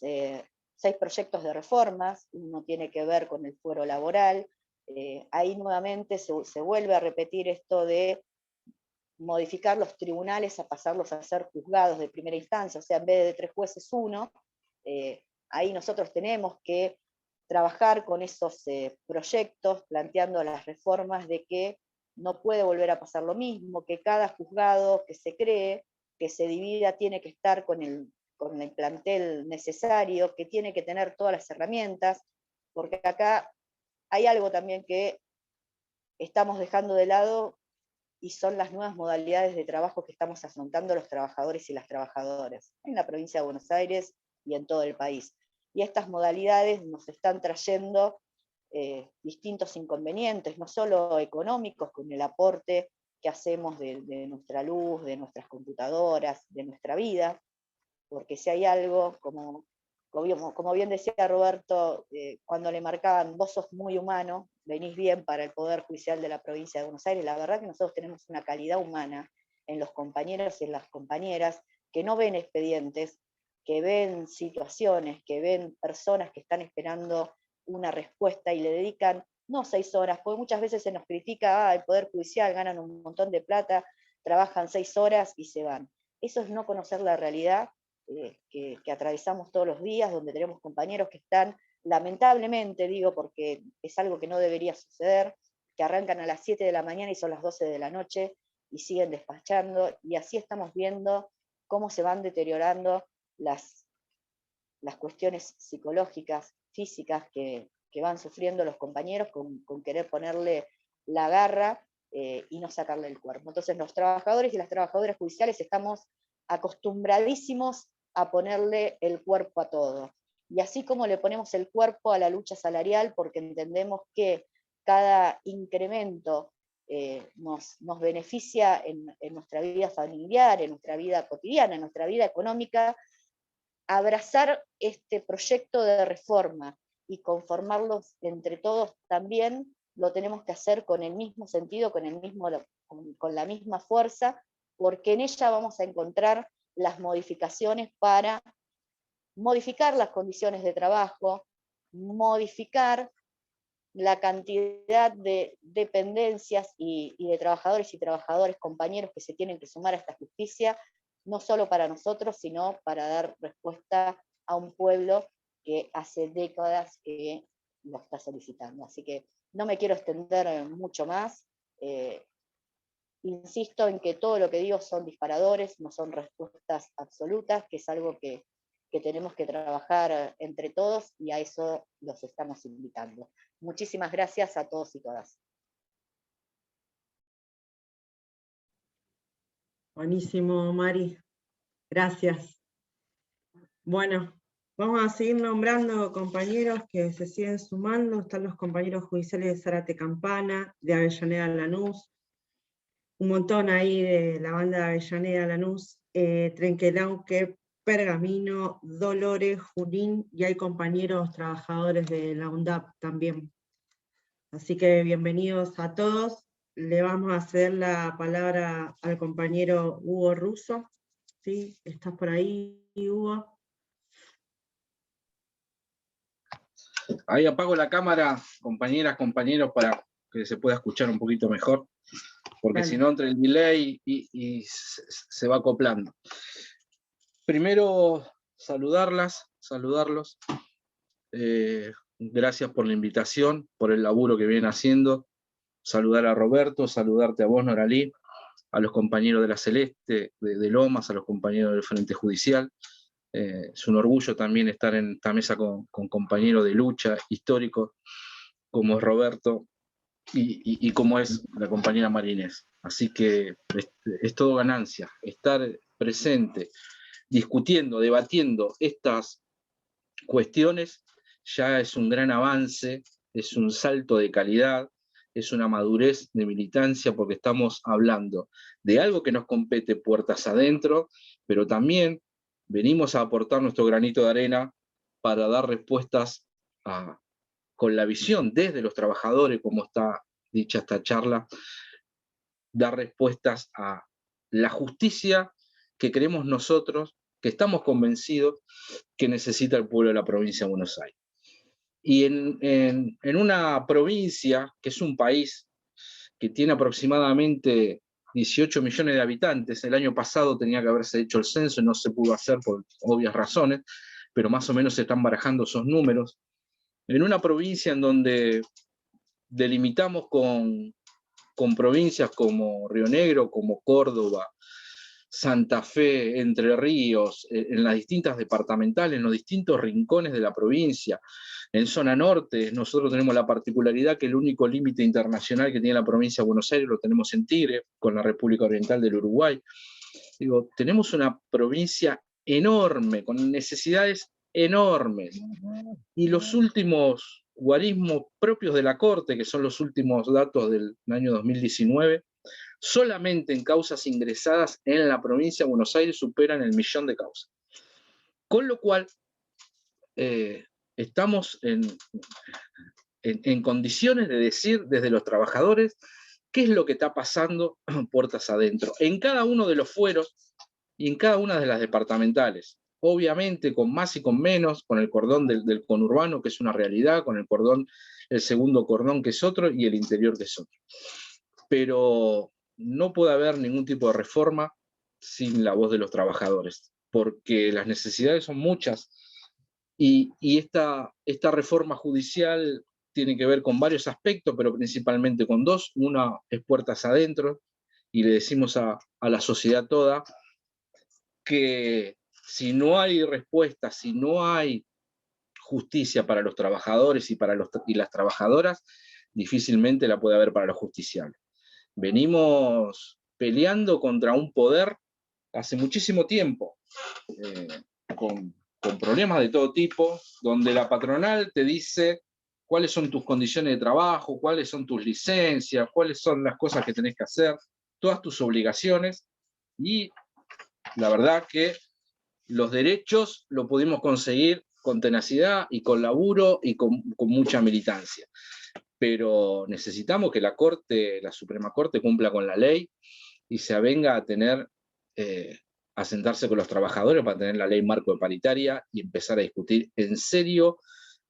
proyectos de reformas. Uno tiene que ver con el fuero laboral. Ahí nuevamente se vuelve a repetir esto de modificar los tribunales a pasarlos a ser juzgados de primera instancia, o sea, en vez de 3 jueces, 1. Ahí nosotros tenemos que trabajar con esos proyectos, planteando las reformas de que no puede volver a pasar lo mismo, que cada juzgado que se cree, que se divida, tiene que estar con el plantel necesario, que tiene que tener todas las herramientas, porque acá hay algo también que estamos dejando de lado, y son las nuevas modalidades de trabajo que estamos afrontando los trabajadores y las trabajadoras en la provincia de Buenos Aires y en todo el país. Y estas modalidades nos están trayendo distintos inconvenientes, no solo económicos, con el aporte que hacemos de nuestra luz, de nuestras computadoras, de nuestra vida, porque si hay algo, como bien decía Roberto, cuando le marcaban, vos sos muy humano, venís bien para el Poder Judicial de la provincia de Buenos Aires, la verdad que nosotros tenemos una calidad humana en los compañeros y en las compañeras que no ven expedientes, que ven situaciones, que ven personas que están esperando una respuesta y le dedican no 6 horas, porque muchas veces se nos critica, el Poder Judicial ganan un montón de plata, trabajan 6 horas y se van. Eso es no conocer la realidad que atravesamos todos los días, donde tenemos compañeros que están, lamentablemente digo, porque es algo que no debería suceder, que arrancan a las 7 de la mañana y son las 12 de la noche y siguen despachando, y así estamos viendo cómo se van deteriorando las cuestiones psicológicas, físicas que van sufriendo los compañeros con querer ponerle la garra y no sacarle el cuerpo. Entonces los trabajadores y las trabajadoras judiciales estamos acostumbradísimos a ponerle el cuerpo a todo. Y así como le ponemos el cuerpo a la lucha salarial, porque entendemos que cada incremento nos beneficia en nuestra vida familiar, en nuestra vida cotidiana, en nuestra vida económica, abrazar este proyecto de reforma y conformarlos entre todos también, lo tenemos que hacer con el mismo sentido, con la misma fuerza, porque en ella vamos a encontrar las modificaciones para modificar las condiciones de trabajo, modificar la cantidad de dependencias y de trabajadores y trabajadoras, compañeros que se tienen que sumar a esta justicia, no solo para nosotros, sino para dar respuesta a un pueblo que hace décadas que lo está solicitando. Así que no me quiero extender mucho más. Insisto en que todo lo que digo son disparadores, no son respuestas absolutas, que es algo que tenemos que trabajar entre todos, y a eso los estamos invitando. Muchísimas gracias a todos y todas. Buenísimo, Mari. Gracias. Bueno, vamos a seguir nombrando compañeros que se siguen sumando. Están los compañeros judiciales de Zárate Campana, de Avellaneda Lanús, un montón ahí de la banda de Avellaneda Lanús, Trenquelauque, Pergamino, Dolores, Junín, y hay compañeros trabajadores de la UNDAP también. Así que bienvenidos a todos. Le vamos a ceder la palabra al compañero Hugo Russo. ¿Sí? ¿Estás por ahí, Hugo? Ahí apago la cámara, compañeras, compañeros, para que se pueda escuchar un poquito mejor, porque si no entra el delay y se va acoplando. Primero, saludarlos. Gracias por la invitación, por el laburo que vienen haciendo. Saludar a Roberto, saludarte a vos, Noralí, a los compañeros de la Celeste, de Lomas, a los compañeros del Frente Judicial. Es un orgullo también estar en esta mesa con compañeros de lucha históricos, como es Roberto y como es la compañera Marinés. Así que es todo ganancia, estar presente, discutiendo, debatiendo estas cuestiones, ya es un gran avance, es un salto de calidad, es una madurez de militancia, porque estamos hablando de algo que nos compete puertas adentro, pero también venimos a aportar nuestro granito de arena para dar respuestas con la visión desde los trabajadores, como está dicha esta charla, dar respuestas a la justicia que queremos nosotros, que estamos convencidos que necesita el pueblo de la provincia de Buenos Aires. Y en una provincia que es un país que tiene aproximadamente 18 millones de habitantes, el año pasado tenía que haberse hecho el censo y no se pudo hacer por obvias razones, pero más o menos se están barajando esos números, en una provincia en donde delimitamos con provincias como Río Negro, como Córdoba, Santa Fe, Entre Ríos, en las distintas departamentales, en los distintos rincones de la provincia. En zona norte, nosotros tenemos la particularidad que el único límite internacional que tiene la provincia de Buenos Aires lo tenemos en Tigre, con la República Oriental del Uruguay. Digo, tenemos una provincia enorme, con necesidades enormes. Y los últimos guarismos propios de la Corte, que son los últimos datos del año 2019, solamente en causas ingresadas en la provincia de Buenos Aires superan el 1.000.000 de causas. Con lo cual, estamos en condiciones de decir desde los trabajadores qué es lo que está pasando puertas adentro, en cada uno de los fueros y en cada una de las departamentales. Obviamente con más y con menos, con el cordón del conurbano, que es una realidad, con el segundo cordón, que es otro, y el interior, que es otro. Pero no puede haber ningún tipo de reforma sin la voz de los trabajadores, porque las necesidades son muchas, y esta reforma judicial tiene que ver con varios aspectos, pero principalmente con dos. Una es puertas adentro, y le decimos a la sociedad toda que si no hay respuesta, si no hay justicia para los trabajadores y las trabajadoras, difícilmente la puede haber para los justiciables. Venimos peleando contra un poder hace muchísimo tiempo, con problemas de todo tipo, donde la patronal te dice cuáles son tus condiciones de trabajo, cuáles son tus licencias, cuáles son las cosas que tenés que hacer, todas tus obligaciones, y la verdad que los derechos lo pudimos conseguir con tenacidad y con laburo y con mucha militancia. Pero necesitamos que la Suprema Corte cumpla con la ley y se avenga a tener, a sentarse con los trabajadores para tener la ley marco de paritaria y empezar a discutir en serio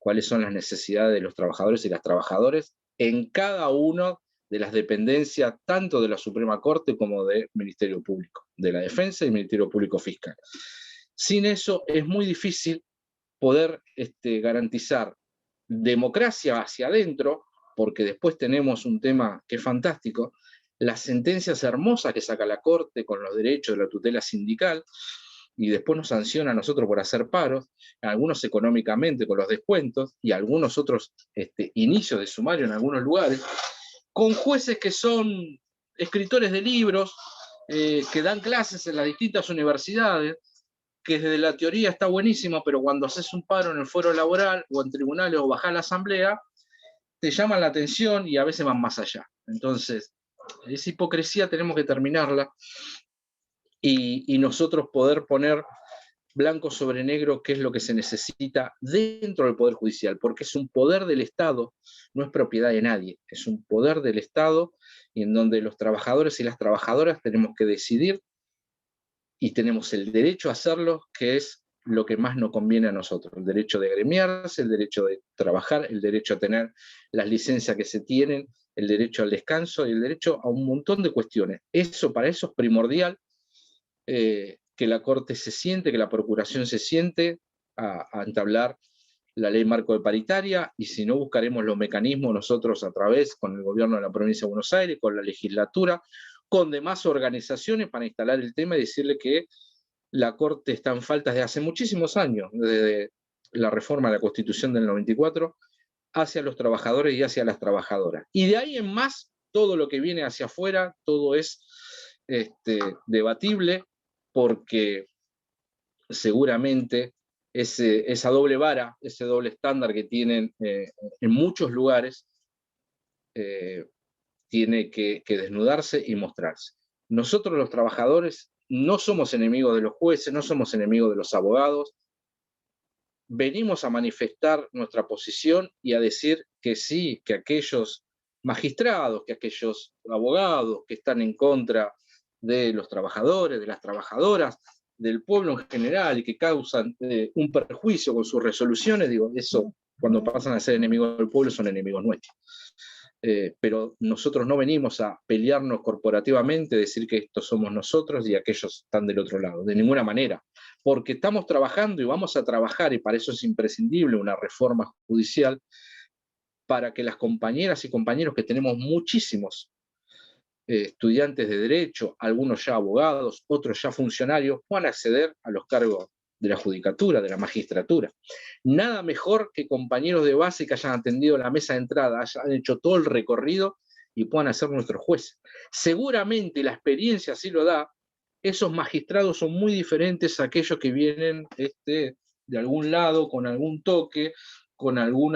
cuáles son las necesidades de los trabajadores y las trabajadoras en cada una de las dependencias, tanto de la Suprema Corte como del Ministerio Público, de la Defensa y del Ministerio Público Fiscal. Sin eso es muy difícil poder garantizar democracia hacia adentro, porque después tenemos un tema que es fantástico, las sentencias hermosas que saca la Corte con los derechos de la tutela sindical, y después nos sanciona a nosotros por hacer paros, algunos económicamente con los descuentos, y algunos otros inicios de sumario en algunos lugares, con jueces que son escritores de libros, que dan clases en las distintas universidades, que desde la teoría está buenísimo, pero cuando haces un paro en el foro laboral, o en tribunales, o bajás a la asamblea, te llaman la atención y a veces van más allá. Entonces, esa hipocresía tenemos que terminarla, y nosotros poder poner blanco sobre negro qué es lo que se necesita dentro del Poder Judicial, porque es un poder del Estado, no es propiedad de nadie, es un poder del Estado, y en donde los trabajadores y las trabajadoras tenemos que decidir, y tenemos el derecho a hacerlo, que es lo que más nos conviene a nosotros, el derecho de gremiarse, el derecho de trabajar, el derecho a tener las licencias que se tienen, el derecho al descanso y el derecho a un montón de cuestiones. Para eso es primordial que la Corte se siente, que la Procuración se siente a entablar la ley marco de paritaria, y si no, buscaremos los mecanismos nosotros a través, con el gobierno de la provincia de Buenos Aires, con la legislatura, con demás organizaciones, para instalar el tema y decirle que la Corte está en falta desde hace muchísimos años, desde la reforma de la Constitución del 94, hacia los trabajadores y hacia las trabajadoras. Y de ahí en más, todo lo que viene hacia afuera, todo es debatible, porque seguramente esa doble vara, ese doble estándar que tienen en muchos lugares, tiene que desnudarse y mostrarse. Nosotros los trabajadores no somos enemigos de los jueces, no somos enemigos de los abogados. Venimos a manifestar nuestra posición y a decir que sí, que aquellos magistrados, que aquellos abogados que están en contra de los trabajadores, de las trabajadoras, del pueblo en general, y que causan un perjuicio con sus resoluciones, digo, eso, cuando pasan a ser enemigos del pueblo, son enemigos nuestros. Pero nosotros no venimos a pelearnos corporativamente, decir que estos somos nosotros y aquellos están del otro lado, de ninguna manera, porque estamos trabajando y vamos a trabajar, y para eso es imprescindible una reforma judicial, para que las compañeras y compañeros, que tenemos muchísimos estudiantes de derecho, algunos ya abogados, otros ya funcionarios, puedan acceder a los cargos de la judicatura, de la magistratura. Nada mejor que compañeros de base que hayan atendido la mesa de entrada, hayan hecho todo el recorrido y puedan ser nuestros jueces. Seguramente la experiencia así lo da. Esos magistrados son muy diferentes a aquellos que vienen de algún lado, con algún toque, con algún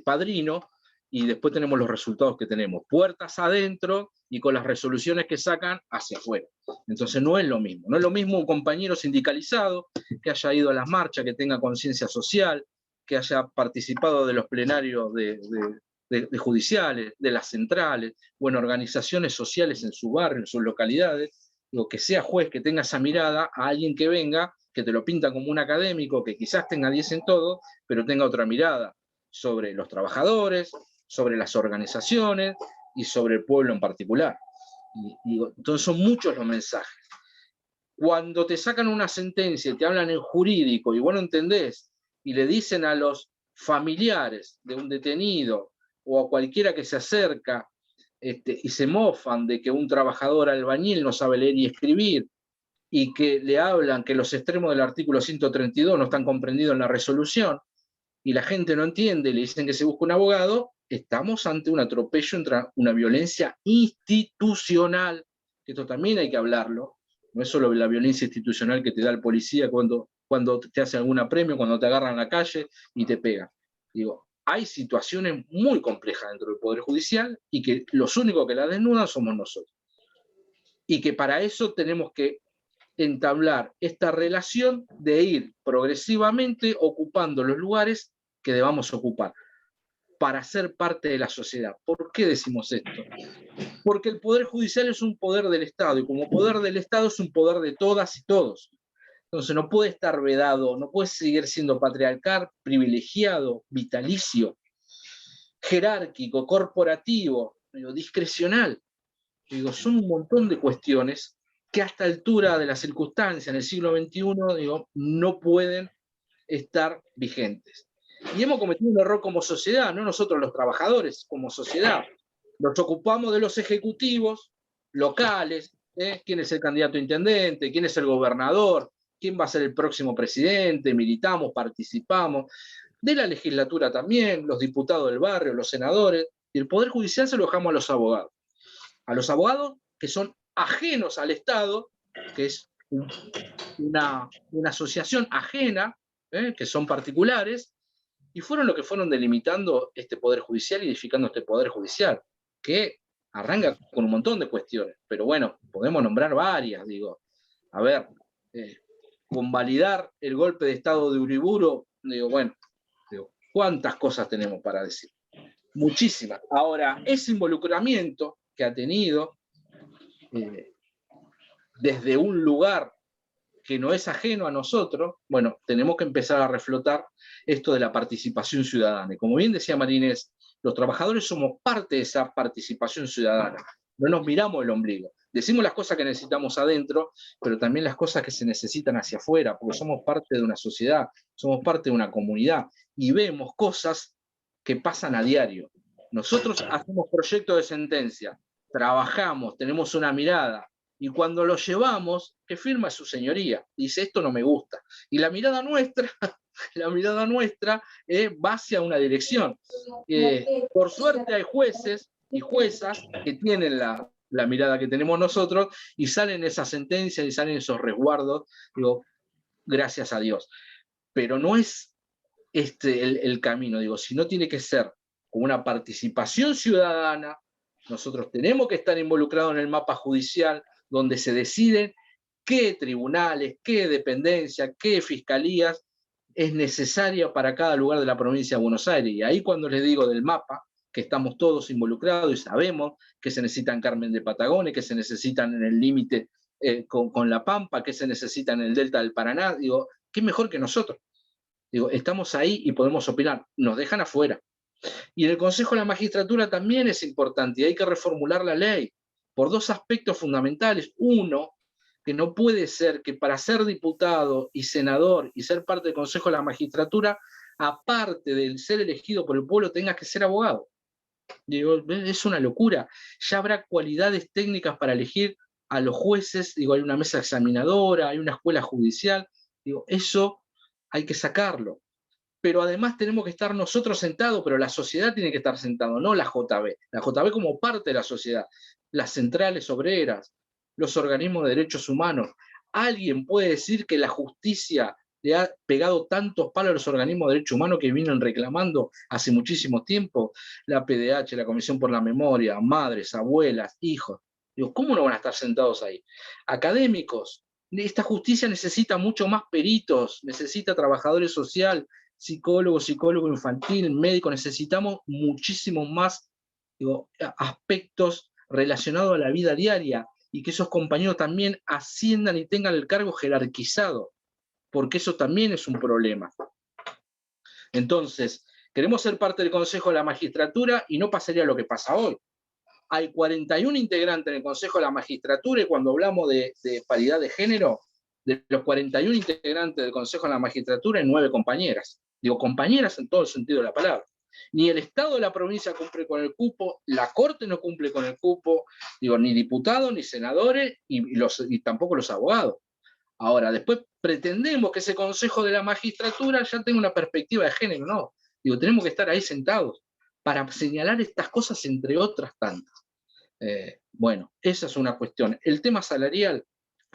padrino, y después tenemos los resultados que tenemos, puertas adentro y con las resoluciones que sacan hacia afuera. Entonces no es lo mismo. No es lo mismo un compañero sindicalizado que haya ido a las marchas, que tenga conciencia social, que haya participado de los plenarios de judiciales, de las centrales, o en organizaciones sociales en su barrio, en sus localidades, o que sea juez, que tenga esa mirada, a alguien que venga, que te lo pinta como un académico, que quizás tenga 10 en todo, pero tenga otra mirada sobre los trabajadores, sobre las organizaciones y sobre el pueblo en particular. Entonces son muchos los mensajes. Cuando te sacan una sentencia y te hablan en jurídico y vos no entendés, y le dicen a los familiares de un detenido o a cualquiera que se acerca y se mofan de que un trabajador albañil no sabe leer y escribir, y que le hablan que los extremos del artículo 132 no están comprendidos en la resolución, y la gente no entiende, le dicen que se busca un abogado, estamos ante un atropello, entre una violencia institucional, que esto también hay que hablarlo, no es solo la violencia institucional que te da el policía cuando cuando te hacen algún apremio, cuando te agarran en la calle y te pegan. Digo, hay situaciones muy complejas dentro del Poder Judicial y que los únicos que las desnudan somos nosotros. Y que para eso tenemos que entablar esta relación de ir progresivamente ocupando los lugares que debamos ocupar para ser parte de la sociedad. ¿Por qué decimos esto? Porque el Poder Judicial es un poder del Estado, y como poder del Estado es un poder de todas y todos. Entonces no puede estar vedado, no puede seguir siendo patriarcal, privilegiado, vitalicio, jerárquico, corporativo, discrecional. Son un montón de cuestiones que a esta altura de la circunstancia, en el siglo XXI, no pueden estar vigentes. Y hemos cometido un error como sociedad, no nosotros los trabajadores, como sociedad. Nos ocupamos de los ejecutivos locales, quién es el candidato a intendente, quién es el gobernador, quién va a ser el próximo presidente, militamos, participamos, de la legislatura también, los diputados del barrio, los senadores, y el Poder Judicial se lo dejamos a los abogados. A los abogados que son ajenos al Estado, que es una asociación ajena, que son particulares, y fueron los que fueron delimitando este Poder Judicial y edificando este Poder Judicial, que arranca con un montón de cuestiones, pero bueno, podemos nombrar varias, digo. A ver, convalidar el golpe de Estado de Uriburu, ¿cuántas cosas tenemos para decir? Muchísimas. Ahora, ese involucramiento que ha tenido desde un lugar que no es ajeno a nosotros, bueno, tenemos que empezar a reflotar esto de la participación ciudadana. Y como bien decía Marinés, los trabajadores somos parte de esa participación ciudadana. No nos miramos el ombligo. Decimos las cosas que necesitamos adentro, pero también las cosas que se necesitan hacia afuera, porque somos parte de una sociedad, somos parte de una comunidad, y vemos cosas que pasan a diario. Nosotros hacemos proyectos de sentencia, trabajamos, tenemos una mirada, y cuando lo llevamos, ¿qué firma su señoría? Dice, esto no me gusta. Y la mirada nuestra va hacia una dirección. Por suerte hay jueces y juezas que tienen la mirada que tenemos nosotros y salen esas sentencias y salen esos resguardos, gracias a Dios. Pero no es el camino, sino tiene que ser con una participación ciudadana. Nosotros tenemos que estar involucrados en el mapa judicial, donde se deciden qué tribunales, qué dependencias, qué fiscalías es necesaria para cada lugar de la provincia de Buenos Aires. Y ahí cuando les digo del mapa, que estamos todos involucrados y sabemos que se necesitan Carmen de Patagones, que se necesitan en el límite con La Pampa, que se necesitan en el Delta del Paraná, ¿qué mejor que nosotros? Estamos ahí y podemos opinar, nos dejan afuera. Y en el Consejo de la Magistratura también es importante, y hay que reformular la ley por dos aspectos fundamentales. Uno, que no puede ser que para ser diputado y senador y ser parte del Consejo de la Magistratura, aparte de ser elegido por el pueblo, tengas que ser abogado. Es una locura. Ya habrá cualidades técnicas para elegir a los jueces, hay una mesa examinadora, hay una escuela judicial, eso hay que sacarlo. Pero además tenemos que estar nosotros sentados, pero la sociedad tiene que estar sentada, no la JB. La JB como parte de la sociedad, las centrales obreras, los organismos de derechos humanos. ¿Alguien puede decir que la justicia le ha pegado tantos palos a los organismos de derechos humanos que vienen reclamando hace muchísimo tiempo? La PDH, la Comisión por la Memoria, madres, abuelas, hijos. ¿Cómo no van a estar sentados ahí? Académicos. Esta justicia necesita mucho más peritos, necesita trabajadores sociales, psicólogo infantil, médico, necesitamos muchísimo más aspectos relacionados a la vida diaria y que esos compañeros también asciendan y tengan el cargo jerarquizado, porque eso también es un problema. Entonces, queremos ser parte del Consejo de la Magistratura y no pasaría lo que pasa hoy. Hay 41 integrantes en el Consejo de la Magistratura y cuando hablamos de paridad de género, de los 41 integrantes del Consejo de la Magistratura hay 9 compañeras. Compañeras en todo el sentido de la palabra. Ni el Estado de la provincia cumple con el cupo, la Corte no cumple con el cupo, ni diputados, ni senadores, y tampoco los abogados. Ahora, después pretendemos que ese Consejo de la Magistratura ya tenga una perspectiva de género, no. Tenemos que estar ahí sentados para señalar estas cosas, entre otras tantas. Bueno, esa es una cuestión. El tema salarial,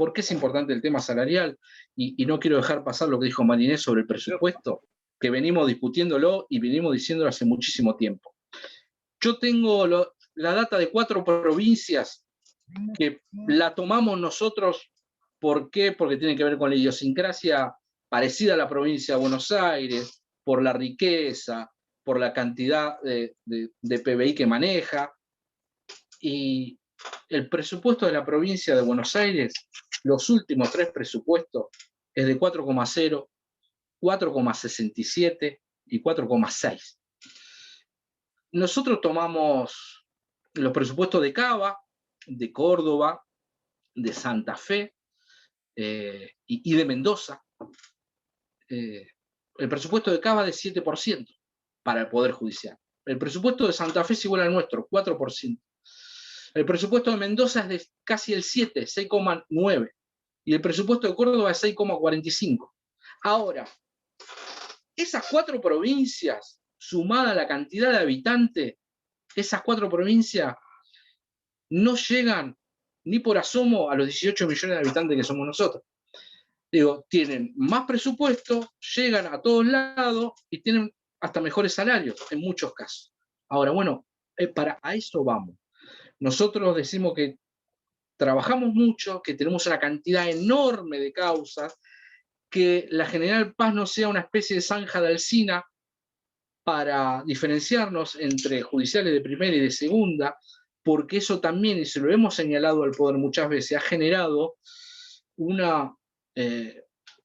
¿Por qué es importante el tema salarial? Y no quiero dejar pasar lo que dijo Marinés sobre el presupuesto, que venimos discutiéndolo y venimos diciéndolo hace muchísimo tiempo. Yo tengo la data de 4 provincias que la tomamos nosotros. ¿Por qué? Porque tiene que ver con la idiosincrasia parecida a la provincia de Buenos Aires, por la riqueza, por la cantidad de PBI que maneja. Y el presupuesto de la provincia de Buenos Aires, los últimos 3 presupuestos, es de 4,0, 4,67 y 4,6. Nosotros tomamos los presupuestos de Cava, de Córdoba, de Santa Fe y de Mendoza. El presupuesto de Cava es de 7% para el Poder Judicial. El presupuesto de Santa Fe es igual al nuestro, 4%. El presupuesto de Mendoza es de casi el 7, 6,9. Y el presupuesto de Córdoba es 6,45. Ahora, esas 4 provincias, sumada a la cantidad de habitantes, esas 4 provincias no llegan ni por asomo a los 18 millones de habitantes que somos nosotros. Digo, tienen más presupuesto, llegan a todos lados y tienen hasta mejores salarios en muchos casos. Ahora, bueno, a eso vamos. Nosotros decimos que trabajamos mucho, que tenemos una cantidad enorme de causas, que la General Paz no sea una especie de zanja de Alsina para diferenciarnos entre judiciales de primera y de segunda, porque eso también, y se lo hemos señalado al Poder muchas veces, ha generado una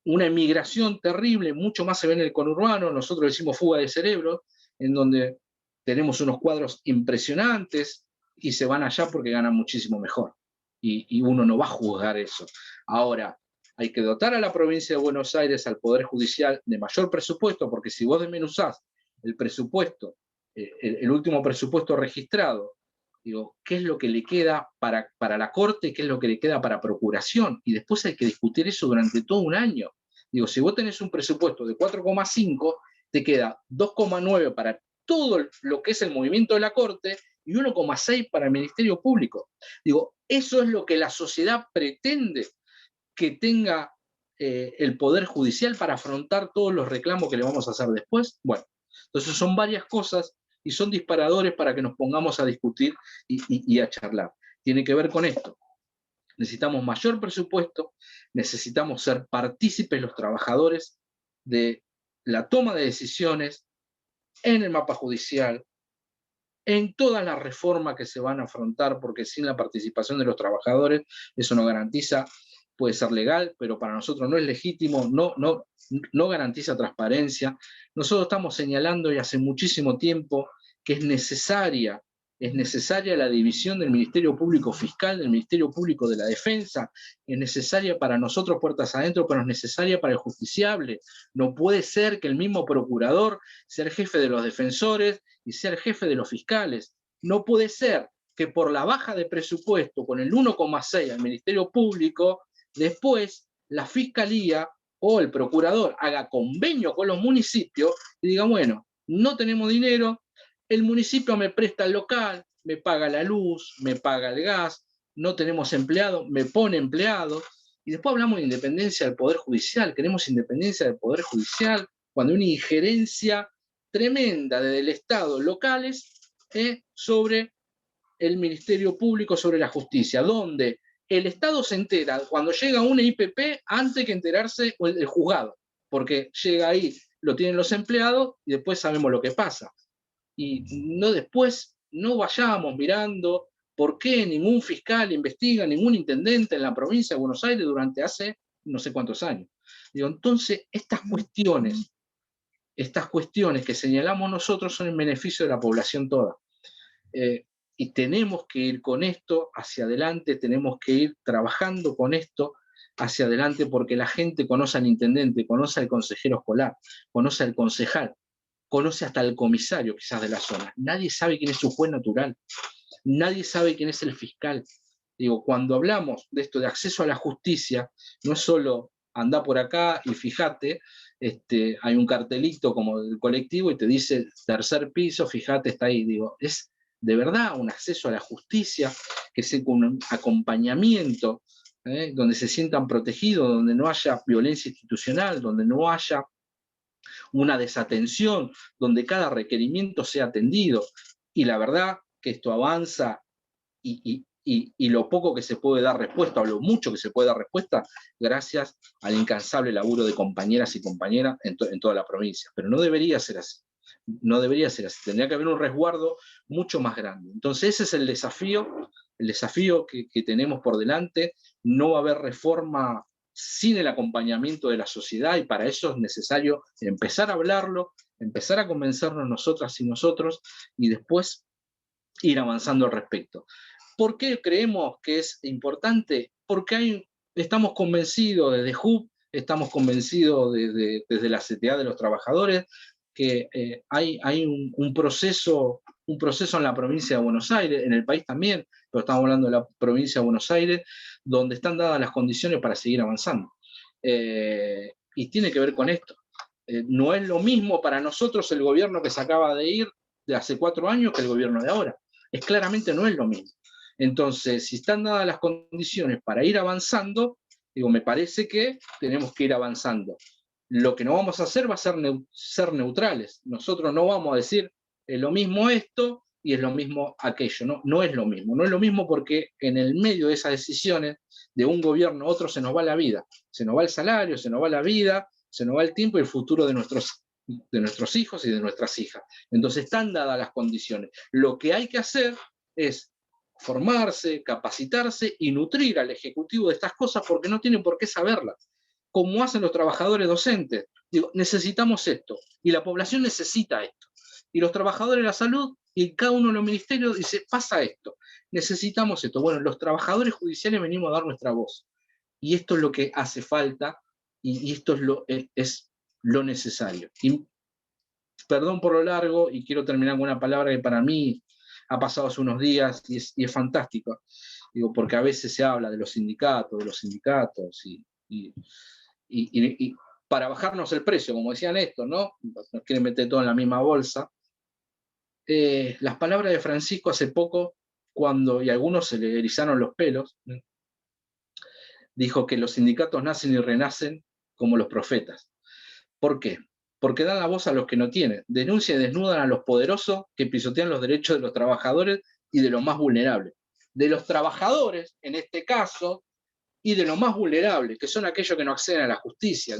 emigración terrible, mucho más se ve en el conurbano. Nosotros decimos fuga de cerebro, en donde tenemos unos cuadros impresionantes y se van allá porque ganan muchísimo mejor. Y uno no va a juzgar eso. Ahora, hay que dotar a la provincia de Buenos Aires, al Poder Judicial, de mayor presupuesto, porque si vos desmenuzás el presupuesto, el último presupuesto registrado, digo, ¿qué es lo que le queda para la Corte? ¿Qué es lo que le queda para Procuración? Y después hay que discutir eso durante todo un año. Digo, si vos tenés un presupuesto de 4,5, te queda 2,9 para todo lo que es el movimiento de la Corte y 1,6 para el Ministerio Público. Digo, eso es lo que la sociedad pretende que tenga el Poder Judicial para afrontar todos los reclamos que le vamos a hacer después. Bueno, entonces son varias cosas y son disparadores para que nos pongamos a discutir y a charlar. Tiene que ver con esto. Necesitamos mayor presupuesto, necesitamos ser partícipes los trabajadores de la toma de decisiones en el mapa judicial, en todas las reformas que se van a afrontar, porque sin la participación de los trabajadores eso no garantiza, puede ser legal, pero para nosotros no es legítimo, no garantiza transparencia. Nosotros estamos señalando y hace muchísimo tiempo que es necesaria la división del Ministerio Público Fiscal, del Ministerio Público de la Defensa, es necesaria para nosotros puertas adentro, pero es necesaria para el justiciable. No puede ser que el mismo procurador sea el jefe de los defensores y sea el jefe de los fiscales. No puede ser que por la baja de presupuesto, con el 1,6 al Ministerio Público, después la Fiscalía o el procurador haga convenio con los municipios y diga, bueno, no tenemos dinero, el municipio me presta el local, me paga la luz, me paga el gas, no tenemos empleados, me pone empleados. Y después hablamos de independencia del Poder Judicial. Queremos independencia del Poder Judicial cuando hay una injerencia tremenda desde el Estado, locales, sobre el Ministerio Público, sobre la justicia, donde el Estado se entera cuando llega una IPP antes que enterarse el juzgado, porque llega ahí, lo tienen los empleados y después sabemos lo que pasa. Y después no vayamos mirando por qué ningún fiscal investiga, ningún intendente en la provincia de Buenos Aires durante hace no sé cuántos años. Digo, entonces, estas cuestiones que señalamos nosotros son en beneficio de la población toda. Y tenemos que ir con esto hacia adelante, tenemos que ir trabajando con esto hacia adelante, porque la gente conoce al intendente, conoce al consejero escolar, conoce al concejal, conoce hasta al comisario quizás de la zona. Nadie sabe quién es su juez natural, nadie sabe quién es el fiscal. Digo, cuando hablamos de esto de acceso a la justicia, no es solo andá por acá y fíjate, hay un cartelito como del colectivo y te dice tercer piso, fíjate, está ahí. Digo, es de verdad un acceso a la justicia que sea con un acompañamiento donde se sientan protegidos, donde no haya violencia institucional, donde no haya una desatención, donde cada requerimiento sea atendido. Y la verdad que esto avanza y lo poco que se puede dar respuesta, o lo mucho que se puede dar respuesta, gracias al incansable laburo de compañeras y compañeras en toda la provincia. Pero no debería ser así. No debería ser así. Tendría que haber un resguardo mucho más grande. Entonces ese es el desafío que tenemos por delante. No va a haber reforma sin el acompañamiento de la sociedad, y para eso es necesario empezar a hablarlo, empezar a convencernos nosotras y nosotros, y después ir avanzando al respecto. ¿Por qué creemos que es importante? Porque estamos convencidos desde JUP, estamos convencidos desde la CTA de los trabajadores, que hay un proceso en la provincia de Buenos Aires, en el país también, pero estamos hablando de la provincia de Buenos Aires, donde están dadas las condiciones para seguir avanzando. Y tiene que ver con esto. No es lo mismo para nosotros el gobierno que se acaba de ir de hace 4 años que el gobierno de ahora. Claramente no es lo mismo. Entonces, si están dadas las condiciones para ir avanzando, me parece que tenemos que ir avanzando. Lo que no vamos a hacer va a ser neutrales. Nosotros no vamos a decir es lo mismo esto y es lo mismo aquello. No es lo mismo. No es lo mismo porque en el medio de esas decisiones de un gobierno a otro se nos va la vida. Se nos va el salario, se nos va la vida, se nos va el tiempo y el futuro de nuestros hijos y de nuestras hijas. Entonces están dadas las condiciones. Lo que hay que hacer es formarse, capacitarse y nutrir al Ejecutivo de estas cosas, porque no tienen por qué saberlas. Como hacen los trabajadores docentes. Digo, necesitamos esto, y la población necesita esto. Y los trabajadores de la salud, y cada uno de los ministerios dice, pasa esto, necesitamos esto. Bueno, los trabajadores judiciales venimos a dar nuestra voz. Y esto es lo que hace falta, y esto es lo necesario. Y perdón por lo largo, y quiero terminar con una palabra que para mí ha pasado hace unos días y es fantástico. Digo, porque a veces se habla de los sindicatos, y para bajarnos el precio, como decían estos, ¿no? Nos quieren meter todo en la misma bolsa. Las palabras de Francisco hace poco, y a algunos se le erizaron los pelos, dijo que los sindicatos nacen y renacen como los profetas. ¿Por qué? Porque dan la voz a los que no tienen, denuncian y desnudan a los poderosos que pisotean los derechos de los trabajadores y de los más vulnerables. De los trabajadores, en este caso, y de los más vulnerables, que son aquellos que no acceden a la justicia.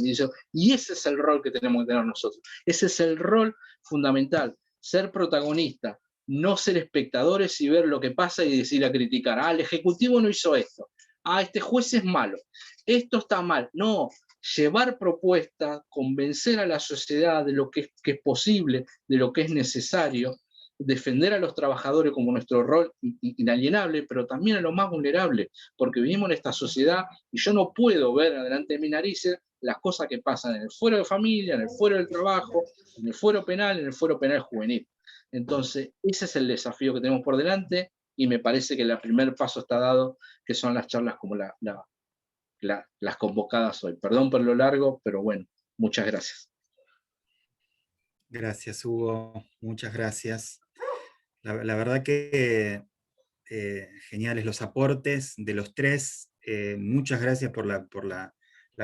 Y ese es el rol que tenemos que tener nosotros. Ese es el rol fundamental, ser protagonista, no ser espectadores y ver lo que pasa y decir a criticar, el Ejecutivo no hizo esto, este juez es malo, esto está mal. No, llevar propuestas, convencer a la sociedad de lo que es posible, de lo que es necesario, defender a los trabajadores como nuestro rol inalienable, pero también a los más vulnerables, porque vivimos en esta sociedad y yo no puedo ver delante de mis narices las cosas que pasan en el fuero de familia, en el fuero del trabajo, en el fuero penal, en el fuero penal juvenil. Entonces, ese es el desafío que tenemos por delante, y me parece que el primer paso está dado, que son las charlas como las convocadas hoy. Perdón por lo largo, pero bueno, muchas gracias. Gracias, Hugo. Muchas gracias. La verdad que geniales los aportes de los tres. Muchas gracias por la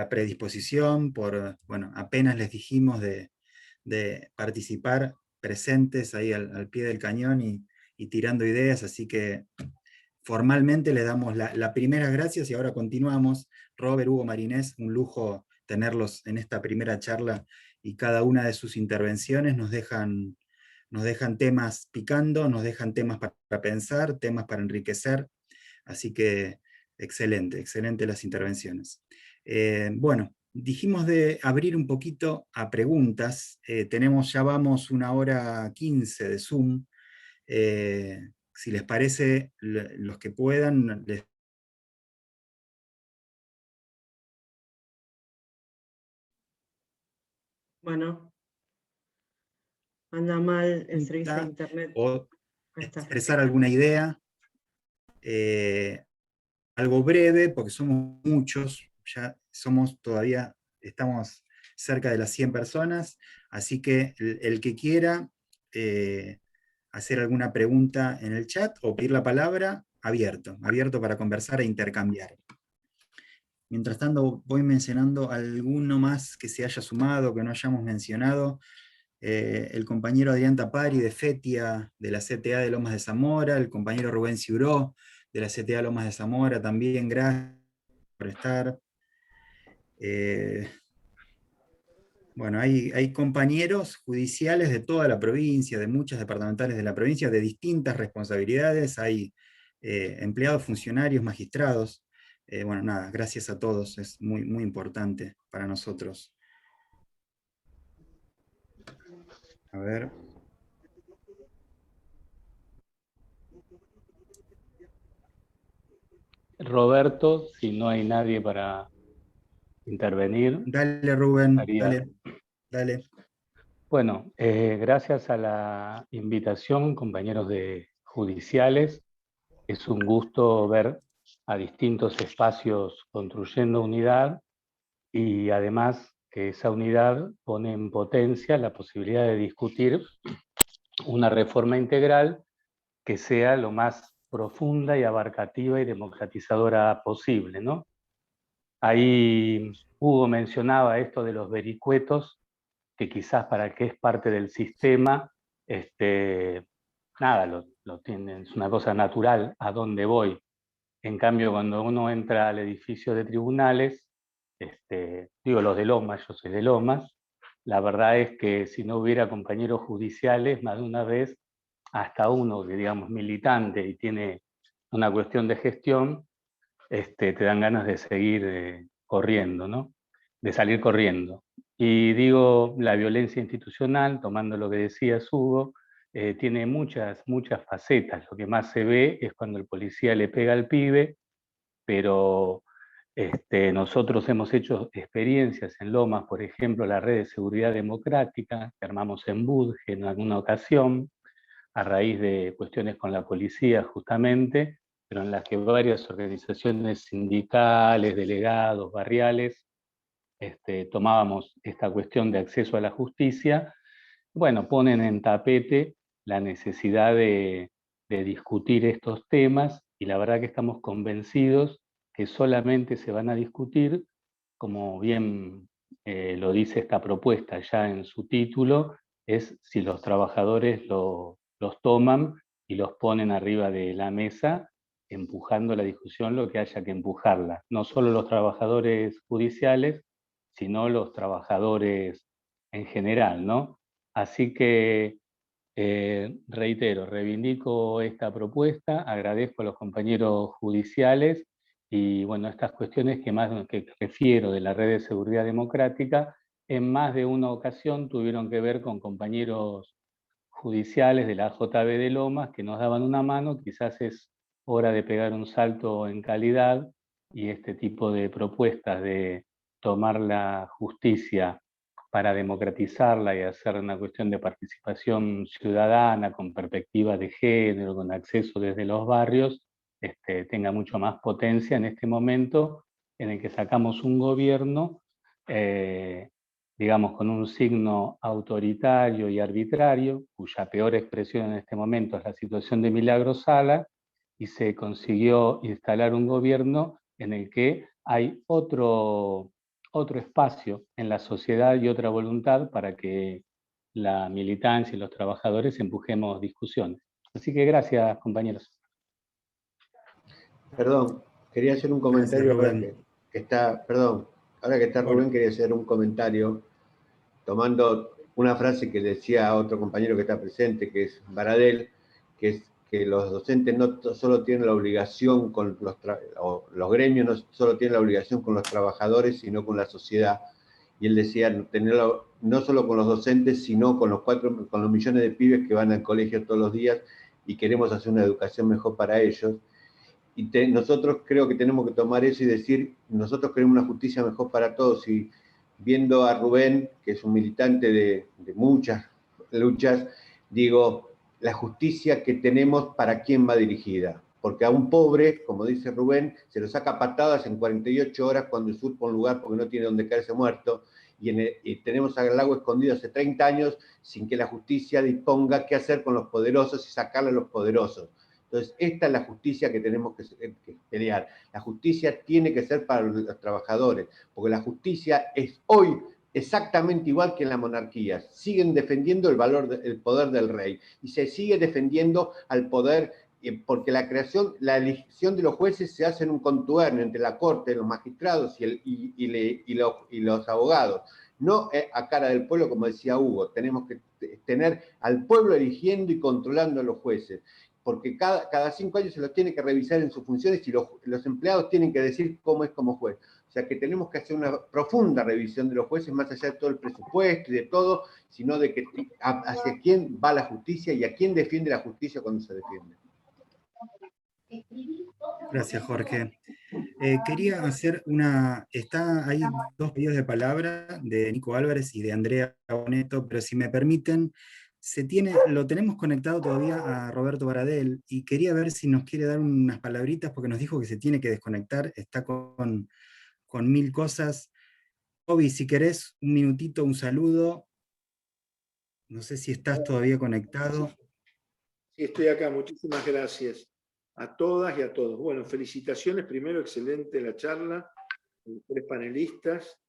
predisposición, bueno, apenas les dijimos de participar presentes ahí al pie del cañón y tirando ideas, así que formalmente les damos la primera gracias y ahora continuamos. Robert, Hugo, Marinés, un lujo tenerlos en esta primera charla, y cada una de sus intervenciones nos dejan temas picando, nos dejan temas para pensar, temas para enriquecer, así que excelente las intervenciones. Bueno, dijimos de abrir un poquito a preguntas, ya vamos 1:15 de Zoom. Si les parece, los que puedan, Bueno, anda mal el servicio de internet. O expresar alguna idea, algo breve, porque somos muchos, ya estamos cerca de las 100 personas, así que el que quiera hacer alguna pregunta en el chat o pedir la palabra, abierto para conversar e intercambiar. Mientras tanto voy mencionando alguno más que se haya sumado, que no hayamos mencionado. El compañero Adrián Tapari de FETIA, de la CTA de Lomas de Zamora, el compañero Rubén Ciuró, de la CTA Lomas de Zamora, también gracias por estar. Bueno, hay compañeros judiciales de toda la provincia, de muchas departamentales de la provincia, de distintas responsabilidades, hay empleados, funcionarios, magistrados. Bueno, nada, gracias a todos, es muy, muy importante para nosotros. A ver. Roberto, si no hay nadie para intervenir. Dale, Rubén, dale. Bueno, gracias a la invitación, compañeros de judiciales, es un gusto ver a distintos espacios construyendo unidad y además que esa unidad pone en potencia la posibilidad de discutir una reforma integral que sea lo más profunda y abarcativa y democratizadora posible, ¿no? Ahí Hugo mencionaba esto de los vericuetos, que quizás para el que es parte del sistema, nada, lo tienen, es una cosa natural a dónde voy. En cambio, cuando uno entra al edificio de tribunales, digo los de Lomas, yo soy de Lomas, la verdad es que si no hubiera compañeros judiciales, más de una vez, hasta uno que digamos militante y tiene una cuestión de gestión, te dan ganas de seguir corriendo, ¿no? De salir corriendo. Y digo, la violencia institucional, tomando lo que decía Hugo, tiene muchas facetas. Lo que más se ve es cuando el policía le pega al pibe, pero nosotros hemos hecho experiencias en Lomas, por ejemplo, la red de seguridad democrática, que armamos en Budge en alguna ocasión, a raíz de cuestiones con la policía justamente, pero en las que varias organizaciones sindicales, delegados, barriales, tomábamos esta cuestión de acceso a la justicia, bueno, ponen en tapete la necesidad de discutir estos temas, y la verdad que estamos convencidos que solamente se van a discutir, como bien lo dice esta propuesta ya en su título, es si los trabajadores los toman y los ponen arriba de la mesa, empujando la discusión lo que haya que empujarla. No solo los trabajadores judiciales, sino los trabajadores en general, ¿no? Así que, reitero, reivindico esta propuesta, agradezco a los compañeros judiciales y, bueno, estas cuestiones que refiero de la red de seguridad democrática, en más de una ocasión tuvieron que ver con compañeros judiciales de la JB de Lomas que nos daban una mano. Quizás es hora de pegar un salto en calidad y este tipo de propuestas de tomar la justicia para democratizarla y hacer una cuestión de participación ciudadana con perspectiva de género, con acceso desde los barrios, tenga mucho más potencia en este momento en el que sacamos un gobierno digamos, con un signo autoritario y arbitrario, cuya peor expresión en este momento es la situación de Milagro Sala, y se consiguió instalar un gobierno en el que hay otro espacio en la sociedad y otra voluntad para que la militancia y los trabajadores empujemos discusiones. Así que gracias, compañeros. Perdón, quería hacer un comentario ahora que está, perdón, ahora que está Rubén, quería hacer un comentario tomando una frase que decía otro compañero que está presente, que es Baradel, que es que los docentes no solo tienen la obligación con los gremios no solo tienen la obligación con los trabajadores, sino con la sociedad. Y él decía tenerlo no solo con los docentes, sino con los millones de pibes que van al colegio todos los días y queremos hacer una educación mejor para ellos. Y nosotros creo que tenemos que tomar eso y decir, nosotros queremos una justicia mejor para todos. Y viendo a Rubén, que es un militante de muchas luchas, digo, la justicia que tenemos, ¿para quién va dirigida? Porque a un pobre, como dice Rubén, se lo saca patadas en 48 horas cuando usurpa un lugar porque no tiene donde caerse muerto, y tenemos al lago escondido hace 30 años sin que la justicia disponga qué hacer con los poderosos y sacarle a los poderosos. Entonces, esta es la justicia que tenemos que pelear. La justicia tiene que ser para los trabajadores, porque la justicia es hoy exactamente igual que en la monarquía. Siguen defendiendo el poder del rey y se sigue defendiendo al poder, porque la elección de los jueces se hace en un contubernio entre la corte, los magistrados y los abogados. No a cara del pueblo, como decía Hugo. Tenemos que tener al pueblo eligiendo y controlando a los jueces, porque cada 5 años se los tiene que revisar en sus funciones y los empleados tienen que decir cómo es como juez. O sea que tenemos que hacer una profunda revisión de los jueces, más allá de todo el presupuesto y de todo, sino de que hacia quién va la justicia y a quién defiende la justicia cuando se defiende. Gracias, Jorge. Quería hacer hay 2 pedidos de palabra, de Nico Álvarez y de Andrea Boneto, pero si me permiten, lo tenemos conectado todavía a Roberto Baradel, y quería ver si nos quiere dar unas palabritas, porque nos dijo que se tiene que desconectar, está con 1000 cosas. Obi, si querés, un minutito, un saludo. No sé si estás todavía conectado. Sí, estoy acá. Muchísimas gracias a todas y a todos. Bueno, felicitaciones. Primero, excelente la charla. 3 panelistas.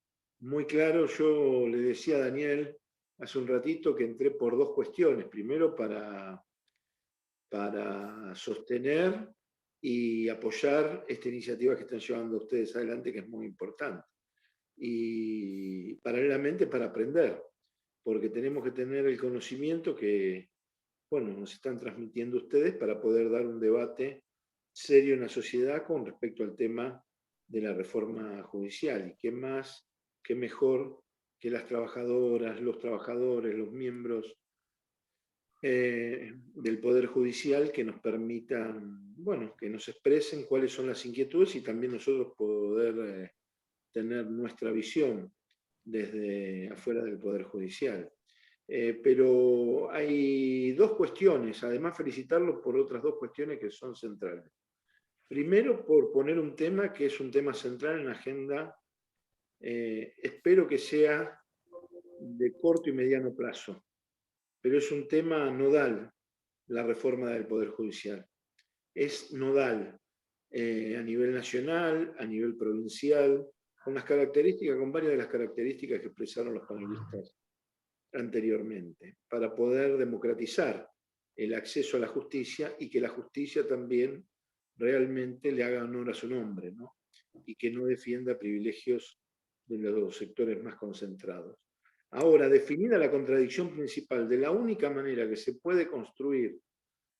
Muy claro, yo le decía a Daniel hace un ratito que entré por 2 cuestiones. Primero, para sostener y apoyar esta iniciativa que están llevando ustedes adelante, que es muy importante. Y paralelamente para aprender, porque tenemos que tener el conocimiento que, bueno, nos están transmitiendo ustedes para poder dar un debate serio en la sociedad con respecto al tema de la reforma judicial. Y qué más, qué mejor que las trabajadoras, los trabajadores, los miembros del Poder Judicial que nos permitan, bueno, que nos expresen cuáles son las inquietudes y también nosotros poder tener nuestra visión desde afuera del Poder Judicial. Pero hay 2 cuestiones, además felicitarlos por otras 2 cuestiones que son centrales. Primero, por poner un tema que es un tema central en la agenda, espero que sea de corto y mediano plazo, pero es un tema nodal, la reforma del Poder Judicial. Es nodal a nivel nacional, a nivel provincial, con varias de las características que expresaron los panelistas anteriormente, para poder democratizar el acceso a la justicia y que la justicia también realmente le haga honor a su nombre, ¿no? Y que no defienda privilegios de los sectores más concentrados. Ahora, definida la contradicción principal de la única manera que se puede construir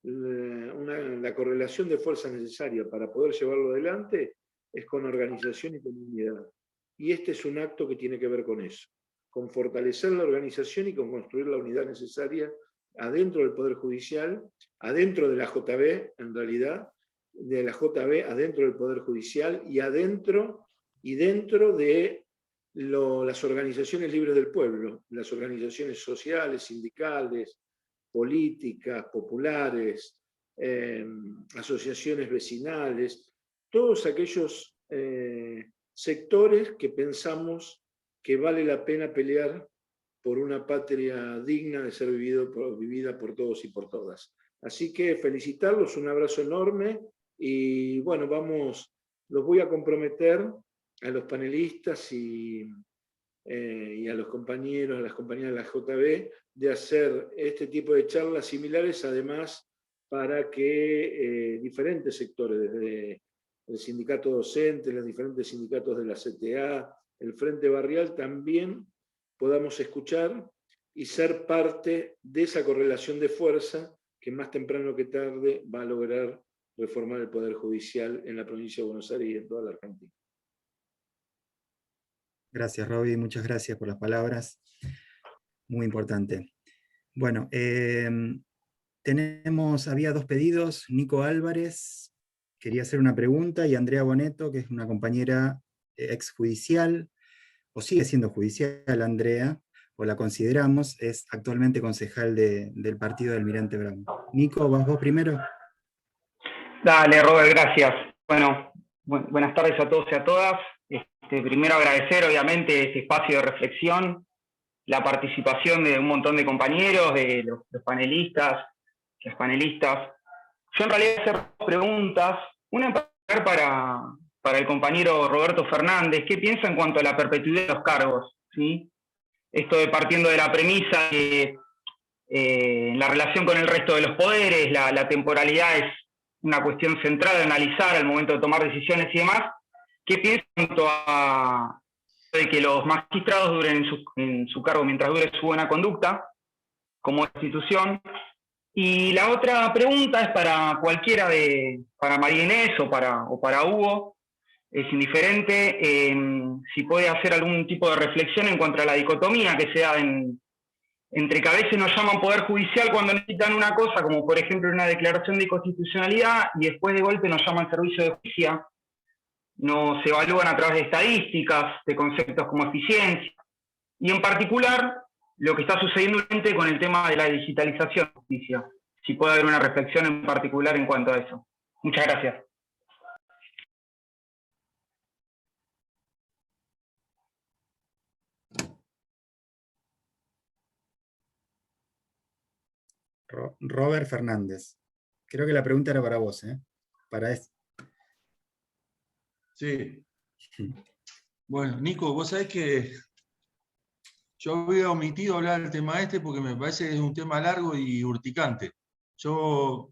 la correlación de fuerza necesaria para poder llevarlo adelante, es con organización y comunidad. Y este es un acto que tiene que ver con eso, con fortalecer la organización y con construir la unidad necesaria adentro del Poder Judicial, adentro de la JB, en realidad, de la JB, adentro del Poder Judicial y dentro de las organizaciones libres del pueblo, las organizaciones sociales, sindicales, políticas, populares, asociaciones vecinales, todos aquellos sectores que pensamos que vale la pena pelear por una patria digna de ser vivida por todos y por todas. Así que felicitarlos, un abrazo enorme y bueno, los voy a comprometer a los panelistas y a los compañeros, a las compañeras de la JB, de hacer este tipo de charlas similares, además para que diferentes sectores, desde el sindicato docente, los diferentes sindicatos de la CTA, el Frente Barrial, también podamos escuchar y ser parte de esa correlación de fuerza que más temprano que tarde va a lograr reformar el Poder Judicial en la provincia de Buenos Aires y en toda la Argentina. Gracias, Roby, muchas gracias por las palabras. Muy importante. Bueno, había 2 pedidos. Nico Álvarez quería hacer una pregunta y Andrea Boneto, que es una compañera exjudicial, o sigue siendo judicial, Andrea, o la consideramos, es actualmente concejal del partido de Almirante Brown. Nico, ¿vas vos primero? Dale, Robert, gracias. Bueno, buenas tardes a todos y a todas. Primero agradecer, obviamente, este espacio de reflexión, la participación de un montón de compañeros, de los panelistas, las panelistas. Yo en realidad hacer dos preguntas. Una en particular para el compañero Roberto Fernández. ¿Qué piensa en cuanto a la perpetuidad de los cargos? ¿Sí? Esto de partiendo de la premisa que en la relación con el resto de los poderes, la temporalidad es una cuestión central a analizar al momento de tomar decisiones y demás. ¿Qué piensa en cuanto a de que los magistrados duren en su cargo mientras dure su buena conducta como institución? Y la otra pregunta es para cualquiera para María Inés o para Hugo, es indiferente, si puede hacer algún tipo de reflexión en cuanto a la dicotomía que se da entre que a veces nos llaman Poder Judicial cuando necesitan una cosa, como por ejemplo una declaración de constitucionalidad, y después de golpe nos llaman Servicio de Justicia, nos evalúan a través de estadísticas, de conceptos como eficiencia, y en particular lo que está sucediendo con el tema de la digitalización de justicia. Si puede haber una reflexión en particular en cuanto a eso. Muchas gracias. Robert Fernández. Creo que la pregunta era para vos, ¿eh? Sí. Bueno, Nico, vos sabés que yo había omitido hablar del tema porque me parece que es un tema largo y urticante. Yo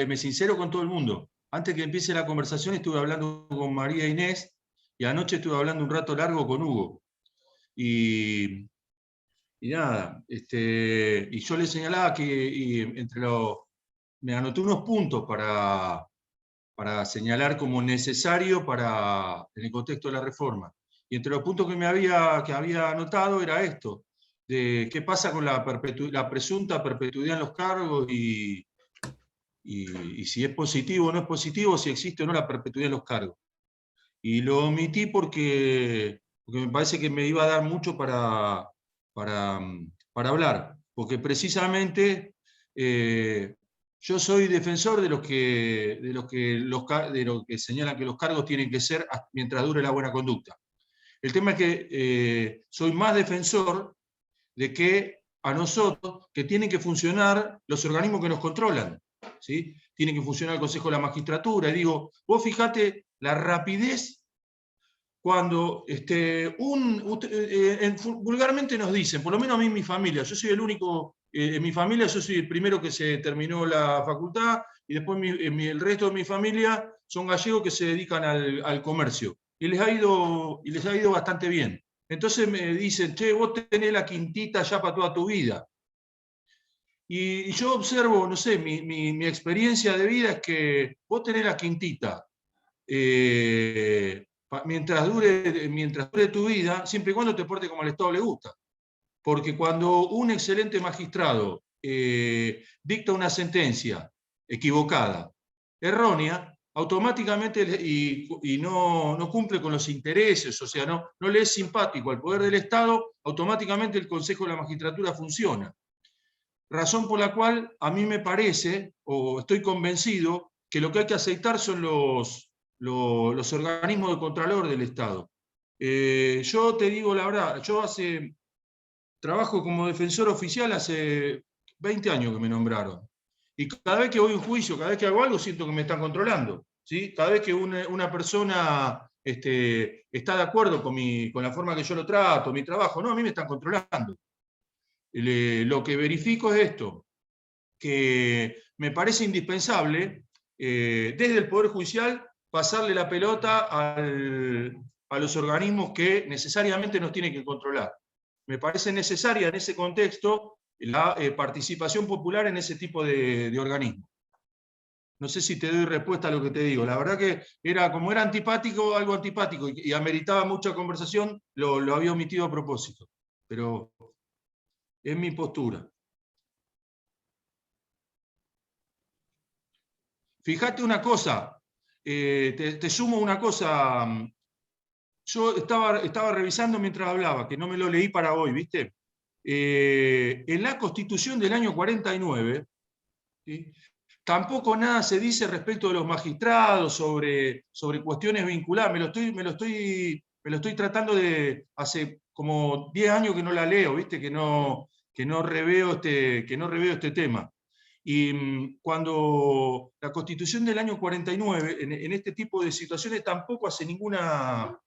me sincero con todo el mundo. Antes que empiece la conversación estuve hablando con María Inés y anoche estuve hablando un rato largo con Hugo. Y nada, y yo le señalaba que me anoté unos puntos para señalar como necesario en el contexto de la reforma. Y entre los puntos que había anotado era esto, de qué pasa con la presunta perpetuidad en los cargos y si es positivo o no es positivo, si existe o no la perpetuidad en los cargos. Y lo omití porque me parece que me iba a dar mucho para hablar, porque precisamente yo soy defensor de lo que señalan que los cargos tienen que ser mientras dure la buena conducta. El tema es que soy más defensor de que a nosotros, que tienen que funcionar los organismos que nos controlan, ¿sí? Tiene que funcionar el Consejo de la Magistratura. Y digo, vos fijate la rapidez cuando vulgarmente nos dicen, por lo menos a mí en mi familia, yo soy el único, en mi familia yo soy el primero que se terminó la facultad, y después el resto de mi familia son gallegos que se dedican al comercio, y les ha ido bastante bien. Entonces me dicen, che, vos tenés la quintita ya para toda tu vida. Y yo observo, no sé, mi experiencia de vida es que vos tenés la quintita, mientras dure tu vida, siempre y cuando te portes como al Estado le gusta. Porque cuando un excelente magistrado dicta una sentencia equivocada, errónea, automáticamente y no cumple con los intereses, o sea, no le es simpático al poder del Estado, automáticamente el Consejo de la Magistratura funciona. Razón por la cual a mí me parece, o estoy convencido, que lo que hay que aceitar son los organismos de contralor del Estado. Yo te digo la verdad, yo trabajo como defensor oficial hace 20 años que me nombraron. Y cada vez que voy a un juicio, cada vez que hago algo, siento que me están controlando, ¿sí? Cada vez que una persona está de acuerdo con la forma que yo lo trato, mi trabajo, no, a mí me están controlando. Lo que verifico es esto, que me parece indispensable, desde el Poder Judicial, pasarle la pelota a los organismos que necesariamente nos tienen que controlar. Me parece necesaria en ese contexto la participación popular en ese tipo de organismos. No sé si te doy respuesta a lo que te digo. La verdad que como era antipático, algo antipático, y ameritaba mucha conversación, lo había omitido a propósito. Pero es mi postura. Fíjate una cosa, te sumo una cosa. Yo estaba revisando mientras hablaba, que no me lo leí para hoy, ¿viste? En la Constitución del año 49, ¿sí? Tampoco nada se dice respecto de los magistrados, sobre cuestiones vinculadas. Me lo estoy tratando de... Hace como 10 años que no la leo, ¿viste? Que no reveo este tema. Y cuando la Constitución del año 49, en este tipo de situaciones, tampoco hace ninguna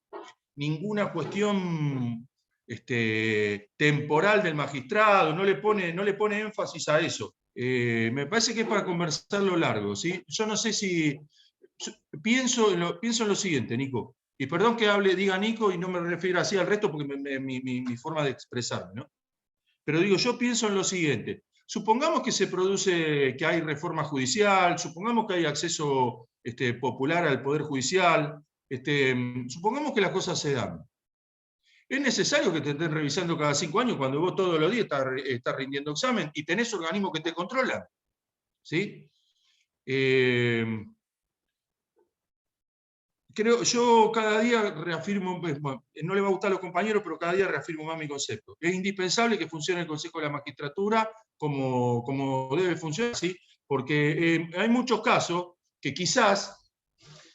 cuestión temporal del magistrado, no le pone énfasis a eso. Me parece que es para conversarlo largo, ¿sí? Yo no sé si... Pienso en lo siguiente, Nico. Y perdón que diga Nico y no me refiero así al resto porque mi forma de expresarme, ¿no? Pero digo, yo pienso en lo siguiente. Supongamos que se produce, que hay reforma judicial, supongamos que hay acceso popular al Poder Judicial, supongamos que las cosas se dan. ¿Es necesario que te estén revisando cada 5 años cuando vos todos los días estás rindiendo examen y tenés organismos que te controlan? ¿Sí? Yo cada día reafirmo, no le va a gustar a los compañeros, pero cada día reafirmo más mi concepto. Es indispensable que funcione el Consejo de la Magistratura como debe funcionar, ¿sí? Porque hay muchos casos que quizás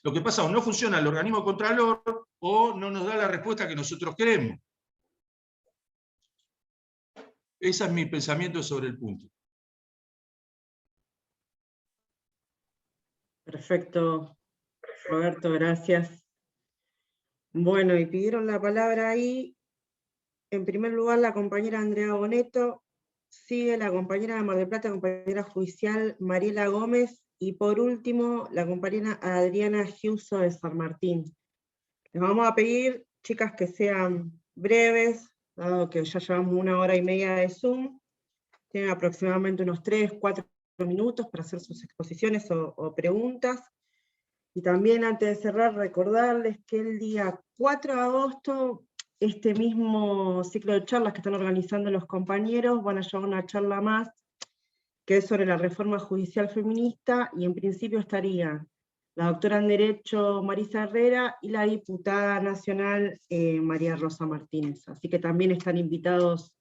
lo que pasa o no funciona el organismo contralor o no nos da la respuesta que nosotros queremos. Ese es mi pensamiento sobre el punto. Perfecto, Roberto, gracias. Bueno, y pidieron la palabra ahí, en primer lugar, la compañera Andrea Boneto, sigue la compañera de Mar del Plata, compañera judicial Mariela Gómez, y por último, la compañera Adriana Giuso de San Martín. Les vamos a pedir, chicas, que sean breves, dado que ya llevamos 1 hora y media de Zoom. Tienen aproximadamente unos 3-4 minutos para hacer sus exposiciones o preguntas. Y también, antes de cerrar, recordarles que el día 4 de agosto, este mismo ciclo de charlas que están organizando los compañeros, van a llevar una charla más, que es sobre la reforma judicial feminista, y en principio estaría la doctora en Derecho Marisa Herrera y la diputada nacional María Rosa Martínez. Así que también están invitados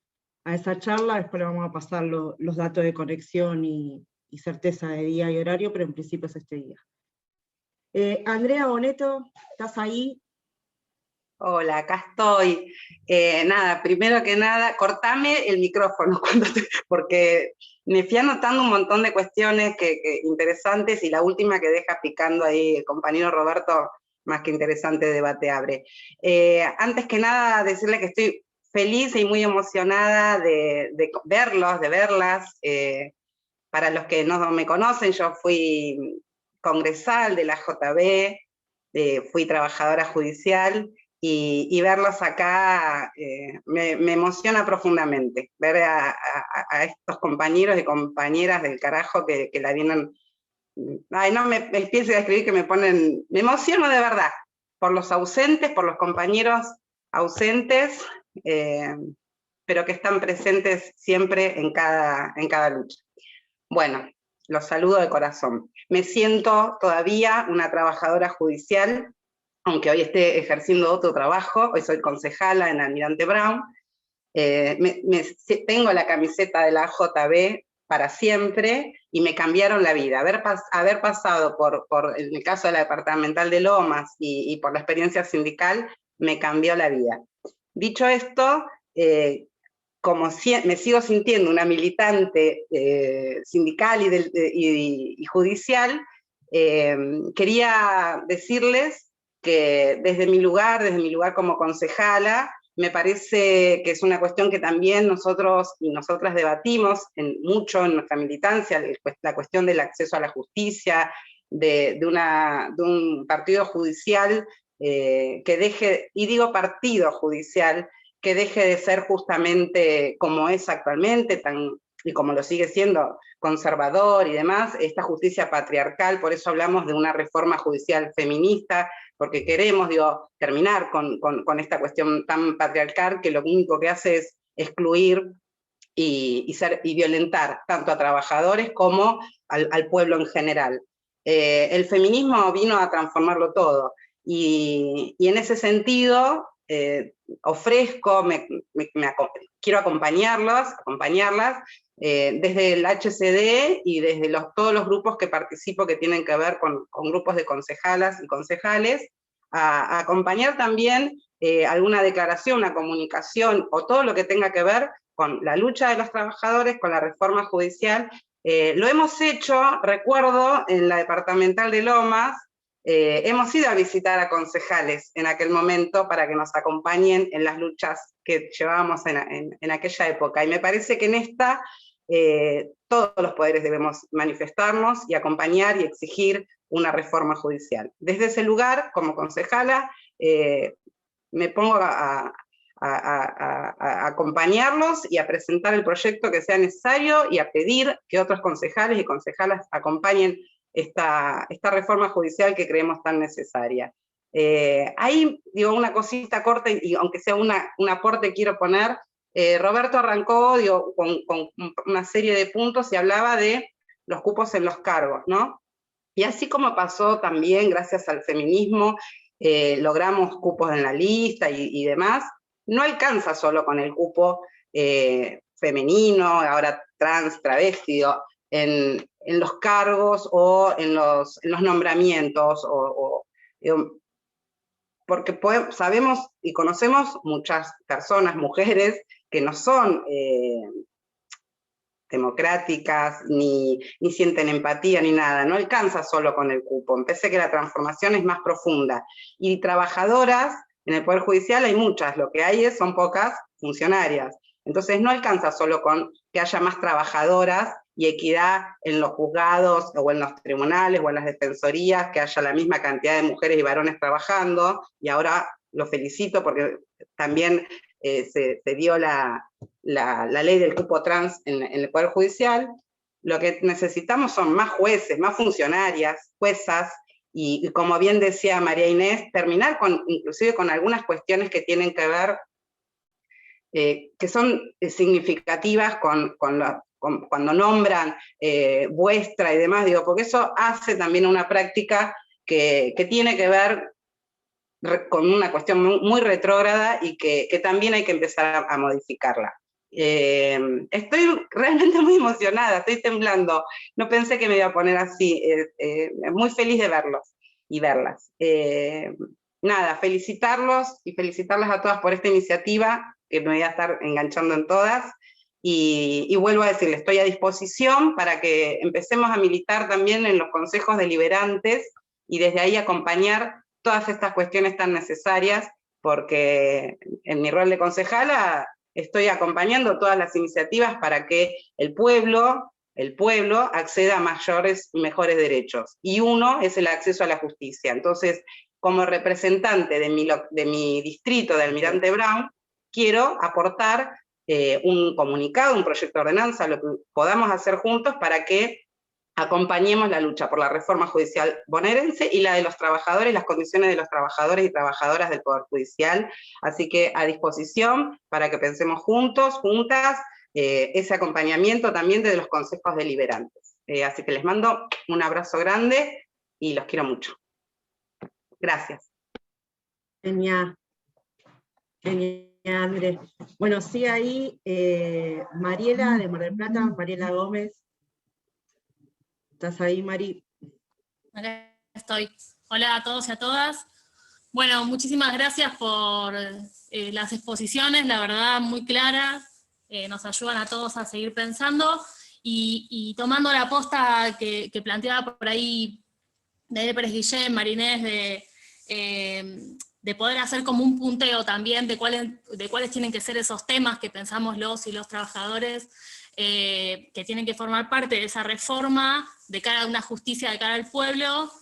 a esa charla. Después le vamos a pasar los datos de conexión y certeza de día y horario, pero en principio es este día. Andrea Boneto, ¿estás ahí? Hola, acá estoy. Nada, primero que nada, cortame el micrófono porque me fui anotando un montón de cuestiones interesantes, y la última que deja picando ahí el compañero Roberto, más que interesante, debate abre. Antes que nada, decirle que estoy feliz y muy emocionada de verlos, de verlas. Para los que no me conocen, yo fui congresal de la JB, fui trabajadora judicial, y verlos acá me emociona profundamente, ver a estos compañeros y compañeras del carajo que la vienen... Ay, no me empiezo a escribir que me emociono de verdad, por los ausentes, por los compañeros ausentes, pero que están presentes siempre en cada lucha. Bueno, los saludo de corazón. Me siento todavía una trabajadora judicial, aunque hoy esté ejerciendo otro trabajo. Hoy soy concejala en Almirante Brown. Tengo la camiseta de la JB para siempre, y me cambiaron la vida. Haber pasado por en el caso de la departamental de Lomas y por la experiencia sindical, me cambió la vida. Dicho esto, como me sigo sintiendo una militante sindical y judicial, quería decirles que desde mi lugar como concejala, me parece que es una cuestión que también nosotros y nosotras debatimos mucho en nuestra militancia, la cuestión del acceso a la justicia, de un partido judicial que deje, y digo partido judicial, que deje de ser justamente como es actualmente, y como lo sigue siendo, conservador y demás, esta justicia patriarcal. Por eso hablamos de una reforma judicial feminista, porque queremos, terminar con esta cuestión tan patriarcal que lo único que hace es excluir y violentar tanto a trabajadores como al pueblo en general. El feminismo vino a transformarlo todo, y en ese sentido ofrezco, quiero acompañarlas desde el HCD y desde todos los grupos que participo, que tienen que ver con grupos de concejalas y concejales, a acompañar también alguna declaración, una comunicación, o todo lo que tenga que ver con la lucha de los trabajadores, con la reforma judicial, Lo hemos hecho, recuerdo, en la departamental de Lomas, hemos ido a visitar a concejales en aquel momento para que nos acompañen en las luchas que llevábamos en aquella época. Y me parece que en esta todos los poderes debemos manifestarnos y acompañar y exigir una reforma judicial. Desde ese lugar, como concejala, me pongo a acompañarlos y a presentar el proyecto que sea necesario y a pedir que otros concejales y concejalas acompañen esta reforma judicial que creemos tan necesaria. Ahí, digo, una cosita corta, y aunque sea un aporte quiero poner, Roberto arrancó, digo, con una serie de puntos y hablaba de los cupos en los cargos, ¿no? Y así como pasó también, gracias al feminismo, logramos cupos en la lista y demás, no alcanza solo con el cupo femenino, ahora trans, travesti, en los cargos o en los nombramientos, porque sabemos y conocemos muchas personas, mujeres, que no son democráticas, ni sienten empatía, ni nada, no alcanza solo con el cupo, pensé que la transformación es más profunda, y trabajadoras en el Poder Judicial hay muchas, lo que hay son pocas funcionarias, entonces no alcanza solo con que haya más trabajadoras y equidad en los juzgados, o en los tribunales, o en las defensorías, que haya la misma cantidad de mujeres y varones trabajando, y ahora lo felicito porque también se dio la ley del cupo trans en el Poder Judicial. Lo que necesitamos son más jueces, más funcionarias, juezas, y como bien decía María Inés, terminar inclusive con algunas cuestiones que tienen que ver, que son significativas cuando nombran vuestra y demás, digo, porque eso hace también una práctica que tiene que ver con una cuestión muy retrógrada y que también hay que empezar a modificarla. Estoy realmente muy emocionada, estoy temblando, no pensé que me iba a poner así, muy feliz de verlos y verlas. Nada, felicitarlos y felicitarlas a todas por esta iniciativa, que me voy a estar enganchando en todas, y vuelvo a decirles, estoy a disposición para que empecemos a militar también en los consejos deliberantes, y desde ahí acompañar todas estas cuestiones tan necesarias, porque en mi rol de concejala estoy acompañando todas las iniciativas para que el pueblo acceda a mayores y mejores derechos, y uno es el acceso a la justicia. Entonces, como representante de mi distrito de Almirante Brown, quiero aportar un comunicado, un proyecto de ordenanza, lo que podamos hacer juntos para que acompañemos la lucha por la reforma judicial bonaerense y la de los trabajadores, las condiciones de los trabajadores y trabajadoras del Poder Judicial. Así que a disposición para que pensemos juntos, juntas, ese acompañamiento también de los consejos deliberantes. Así que les mando un abrazo grande y los quiero mucho. Gracias. Genial. Andrés. Bueno, sigue ahí Mariela de Mar del Plata, Mariela Gómez. ¿Estás ahí, Mari? Acá estoy. Hola a todos y a todas. Bueno, muchísimas gracias por las exposiciones, la verdad, muy claras. Nos ayudan a todos a seguir pensando y tomando la posta que planteaba por ahí de Pérez Guillén, Marinés, de poder hacer como un punteo también de cuáles tienen que ser esos temas que pensamos los y los trabajadores que tienen que formar parte de esa reforma de cara a una justicia de cara al pueblo.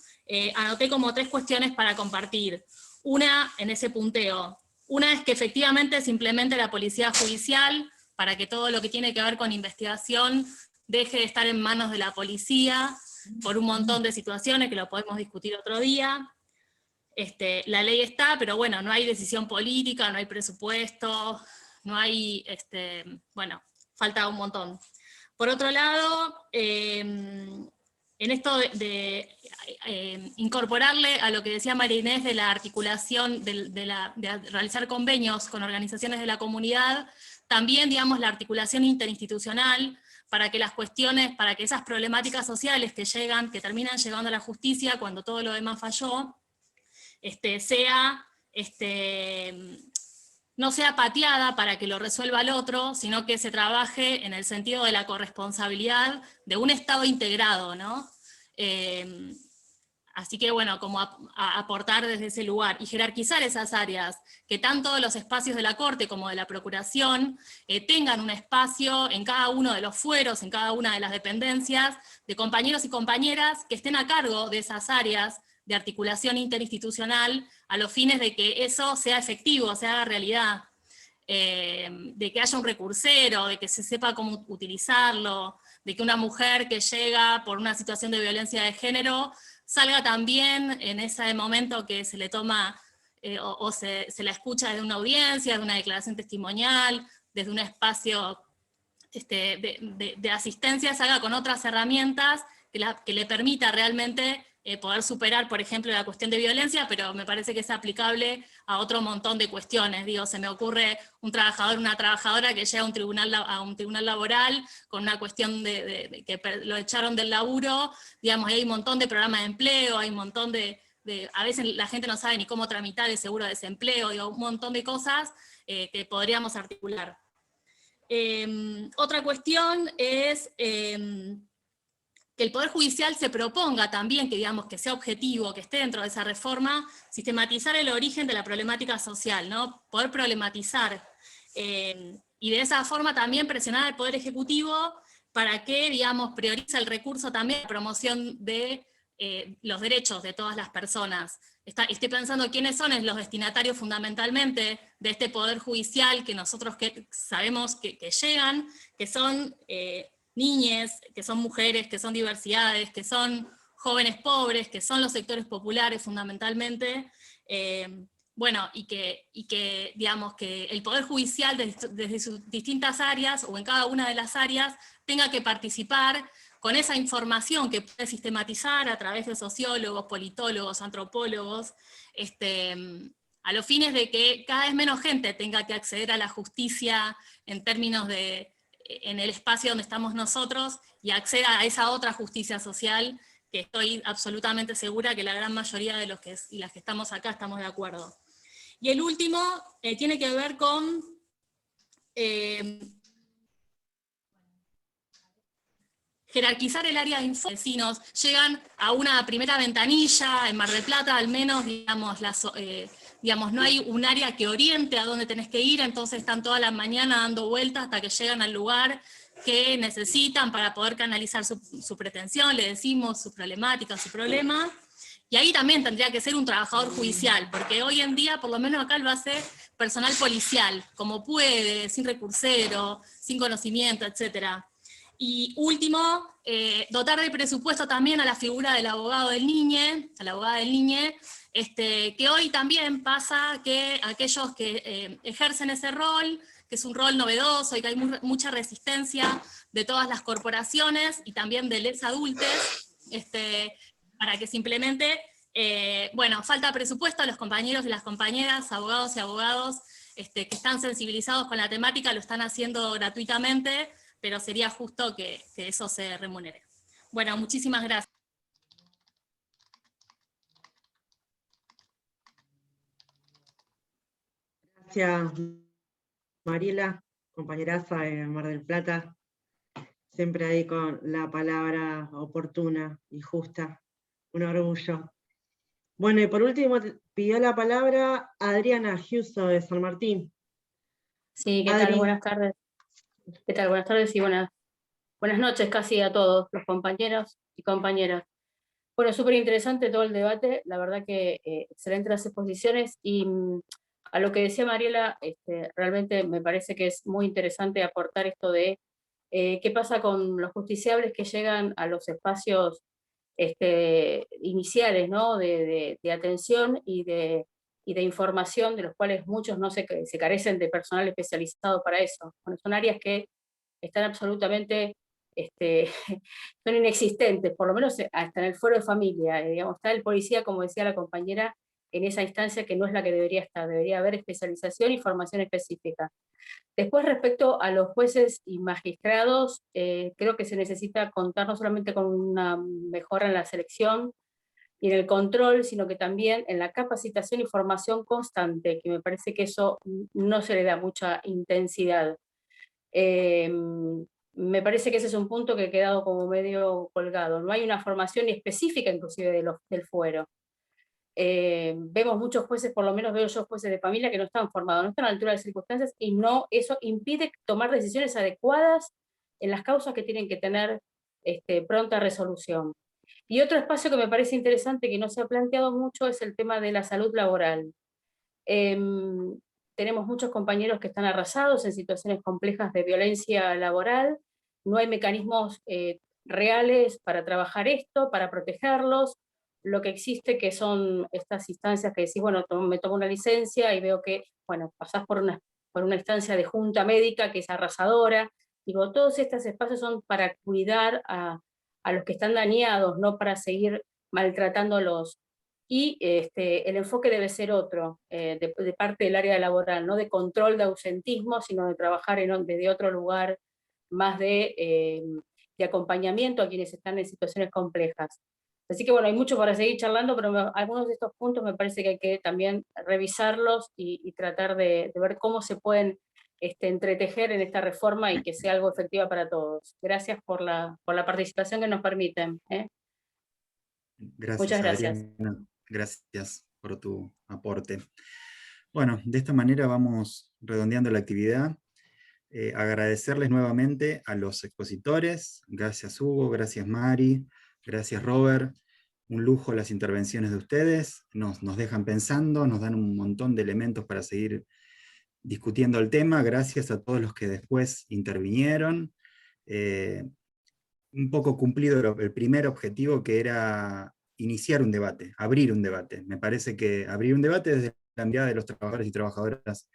Anoté como 3 cuestiones para compartir. Una, en ese punteo. Una es que efectivamente se implemente la policía judicial para que todo lo que tiene que ver con investigación deje de estar en manos de la policía por un montón de situaciones que lo podemos discutir otro día. La ley está, pero bueno, no hay decisión política, no hay presupuesto, no hay, bueno, falta un montón. Por otro lado, en esto de incorporarle a lo que decía María Inés de la articulación, de realizar convenios con organizaciones de la comunidad, también, digamos, la articulación interinstitucional para que las cuestiones, para que esas problemáticas sociales que terminan llegando a la justicia cuando todo lo demás falló, sea no sea pateada para que lo resuelva el otro, sino que se trabaje en el sentido de la corresponsabilidad de un Estado integrado, ¿no? Así que bueno, como aportar desde ese lugar y jerarquizar esas áreas, que tanto los espacios de la Corte como de la Procuración tengan un espacio en cada uno de los fueros, en cada una de las dependencias, de compañeros y compañeras que estén a cargo de esas áreas de articulación interinstitucional a los fines de que eso sea efectivo, se haga realidad, de que haya un recursero, de que se sepa cómo utilizarlo, de que una mujer que llega por una situación de violencia de género salga también en ese momento que se le toma se la escucha desde una audiencia, de una declaración testimonial, desde un espacio de asistencia, salga con otras herramientas que le permita realmente poder superar, por ejemplo, la cuestión de violencia, pero me parece que es aplicable a otro montón de cuestiones. Digo, se me ocurre un trabajador, una trabajadora que llega a un tribunal laboral con una cuestión de que lo echaron del laburo, digamos, y hay un montón de programas de empleo, hay un montón a veces la gente no sabe ni cómo tramitar el seguro de desempleo, digo, un montón de cosas que podríamos articular. Otra cuestión es que el Poder Judicial se proponga también, que digamos que sea objetivo, que esté dentro de esa reforma, sistematizar el origen de la problemática social, ¿no? Poder problematizar, y de esa forma también presionar al Poder Ejecutivo para que, digamos, priorice el recurso también a la promoción de los derechos de todas las personas. Estoy pensando quiénes son los destinatarios fundamentalmente de este Poder Judicial que nosotros sabemos que llegan, que son niñes, que son mujeres, que son diversidades, que son jóvenes pobres, que son los sectores populares fundamentalmente, bueno, y que digamos que el Poder Judicial desde sus distintas áreas, o en cada una de las áreas, tenga que participar con esa información que puede sistematizar a través de sociólogos, politólogos, antropólogos, a los fines de que cada vez menos gente tenga que acceder a la justicia en términos en el espacio donde estamos nosotros, y acceda a esa otra justicia social, que estoy absolutamente segura que la gran mayoría de los y las que estamos acá estamos de acuerdo. Y el último tiene que ver con jerarquizar el área de informe. Vecinos llegan a una primera ventanilla, en Mar del Plata al menos, digamos, no hay un área que oriente a dónde tenés que ir, entonces están toda la mañana dando vueltas hasta que llegan al lugar que necesitan para poder canalizar su pretensión, le decimos, su problemática, su problema. Y ahí también tendría que ser un trabajador judicial, porque hoy en día, por lo menos acá lo hace personal policial, como puede, sin recursero, sin conocimiento, etc. Y último, dotar de presupuesto también a la figura del abogado del niñe, a la abogada del niñe, que hoy también pasa que aquellos que ejercen ese rol, que es un rol novedoso y que hay mucha resistencia de todas las corporaciones y también de les adultes, para que simplemente, bueno, falta presupuesto a los compañeros y las compañeras, abogados y abogados, que están sensibilizados con la temática, lo están haciendo gratuitamente, pero sería justo que eso se remunere. Bueno, muchísimas gracias. Gracias, Mariela, compañeraza de Mar del Plata, siempre ahí con la palabra oportuna y justa, un orgullo. Bueno, y por último pidió la palabra Adriana Giusto de San Martín. Sí, ¿qué tal? Buenas tardes. ¿Qué tal? Buenas tardes y buenas noches casi a todos los compañeros y compañeras. Bueno, súper interesante todo el debate, la verdad que excelentes las exposiciones, y a lo que decía Mariela, realmente me parece que es muy interesante aportar esto de qué pasa con los justiciables que llegan a los espacios iniciales, ¿no? de atención y de información, de los cuales muchos no se carecen de personal especializado para eso. Bueno, son áreas que están absolutamente, son inexistentes, por lo menos hasta en el fuero de familia, digamos, está el policía, como decía la compañera, en esa instancia que no es la que debería estar, debería haber especialización y formación específica. Después, respecto a los jueces y magistrados, creo que se necesita contar no solamente con una mejora en la selección, y en el control, sino que también en la capacitación y formación constante, que me parece que eso no se le da mucha intensidad. Me parece que ese es un punto que ha quedado como medio colgado. No hay una formación específica inclusive del fuero. Vemos muchos jueces, por lo menos veo yo jueces de familia que no están formados, no están a la altura de las circunstancias, y eso impide tomar decisiones adecuadas en las causas que tienen que tener pronta resolución. Y otro espacio que me parece interesante, que no se ha planteado mucho, es el tema de la salud laboral. Tenemos muchos compañeros que están arrasados en situaciones complejas de violencia laboral, no hay mecanismos reales para trabajar esto, para protegerlos. Lo que existe que son estas instancias que decís, bueno, me tomo una licencia y veo que, bueno, pasás por una instancia de junta médica que es arrasadora. Digo, todos estos espacios son para cuidar a los que están dañados, no para seguir maltratándolos. Y el enfoque debe ser otro, de parte del área laboral, no de control de ausentismo, sino de trabajar desde otro lugar, más de acompañamiento a quienes están en situaciones complejas. Así que bueno, hay mucho para seguir charlando, pero algunos de estos puntos me parece que hay que también revisarlos y tratar de ver cómo se pueden entretejer en esta reforma y que sea algo efectiva para todos. Gracias por la participación que nos permiten. Gracias, muchas gracias. Adriana. Gracias por tu aporte. Bueno, de esta manera vamos redondeando la actividad. Agradecerles nuevamente a los expositores. Gracias, Hugo, gracias, Mari, gracias, Robert. Un lujo las intervenciones de ustedes. Nos dejan pensando, nos dan un montón de elementos para seguir discutiendo el tema. Gracias a todos los que después intervinieron. Un poco cumplido el primer objetivo, que era iniciar un debate, abrir un debate. Me parece que abrir un debate desde la mirada de los trabajadores y trabajadoras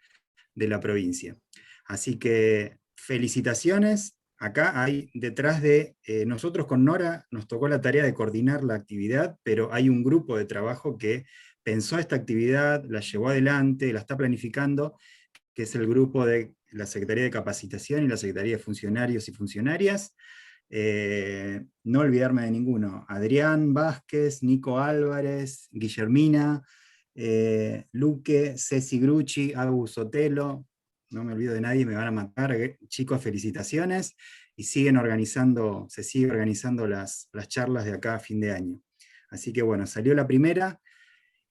de la provincia. Así que felicitaciones. Acá hay detrás de nosotros con Nora nos tocó la tarea de coordinar la actividad, pero hay un grupo de trabajo que pensó esta actividad, la llevó adelante, la está planificando, que es el grupo de la Secretaría de Capacitación y la Secretaría de Funcionarios y Funcionarias. No olvidarme de ninguno. Adrián Vázquez, Nico Álvarez, Guillermina, Luque, Ceci Grucci, Agus Sotelo, no me olvido de nadie, me van a matar. Chicos, felicitaciones, y se sigue organizando las charlas de acá a fin de año. Así que bueno, salió la primera,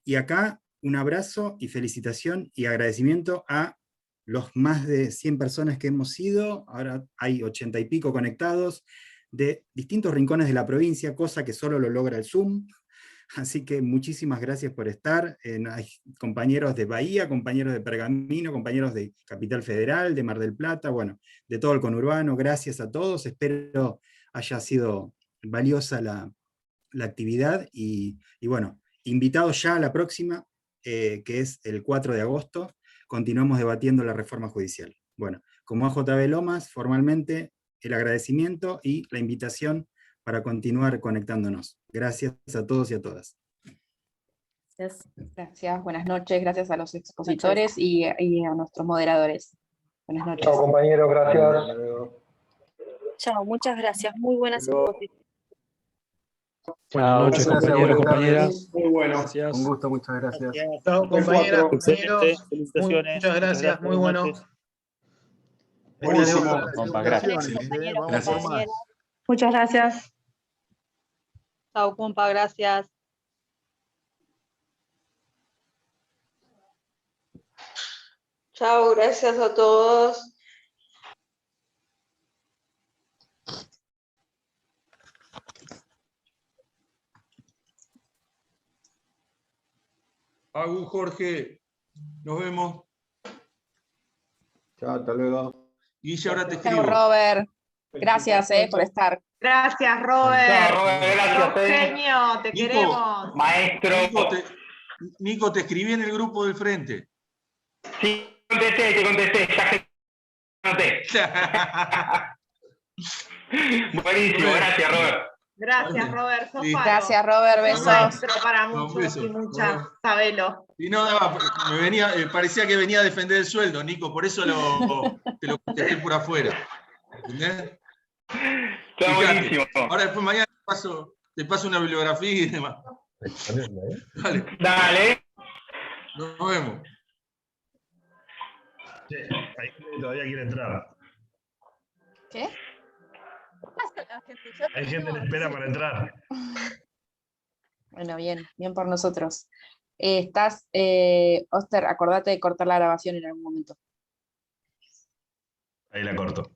y acá un abrazo y felicitación y agradecimiento a los más de 100 personas que hemos ido. Ahora hay 80 y pico conectados, de distintos rincones de la provincia, cosa que solo lo logra el Zoom. Así que muchísimas gracias por estar. Hay compañeros de Bahía, compañeros de Pergamino, compañeros de Capital Federal, de Mar del Plata, bueno, de todo el conurbano. Gracias a todos, espero haya sido valiosa la actividad, y bueno, invitados ya a la próxima, que es el 4 de agosto, continuamos debatiendo la reforma judicial. Bueno, como AJB Lomas, formalmente el agradecimiento y la invitación para continuar conectándonos. Gracias a todos y a todas. Gracias, buenas noches, gracias a los expositores y a nuestros moderadores. Buenas noches. Chao, compañeros, gracias. Chao, muchas gracias, muy buenas exposiciones. Buenas noches, compañeros, compañeras. Muy bueno. Gracias. Un gusto, muchas gracias. Chao, compañeras, compañeros. Muchas gracias, muy bueno. Buenísimo, compa, gracias. Muchas gracias. Chao, compa, gracias. Chao, gracias a todos. Agus, Jorge, nos vemos. Chao, hasta luego. Guille, ahora te escribo. Chao, Robert. Gracias por estar. Gracias, Robert. Chao, Robert, gracias. Genio, te Nico, queremos. Maestro. Nico, te escribí en el grupo del frente. Sí, te contesté, ya que noté. Buenísimo, gracias, Robert. Gracias, Robert. Sos palo. Gracias, Robert, besos. Maestro para muchos y muchas, sabelo. Y no, parecía que venía a defender el sueldo, Nico, por eso te lo contesté por afuera. ¿Entendés? Está buenísimo. Ahora después mañana te paso una bibliografía y demás. Dale. Dale. Nos vemos. Sí, hay gente que todavía quiere entrar. ¿Qué? Hay gente en espera para entrar. Bueno, bien, bien por nosotros. Oster, acordate de cortar la grabación en algún momento. Ahí la corto.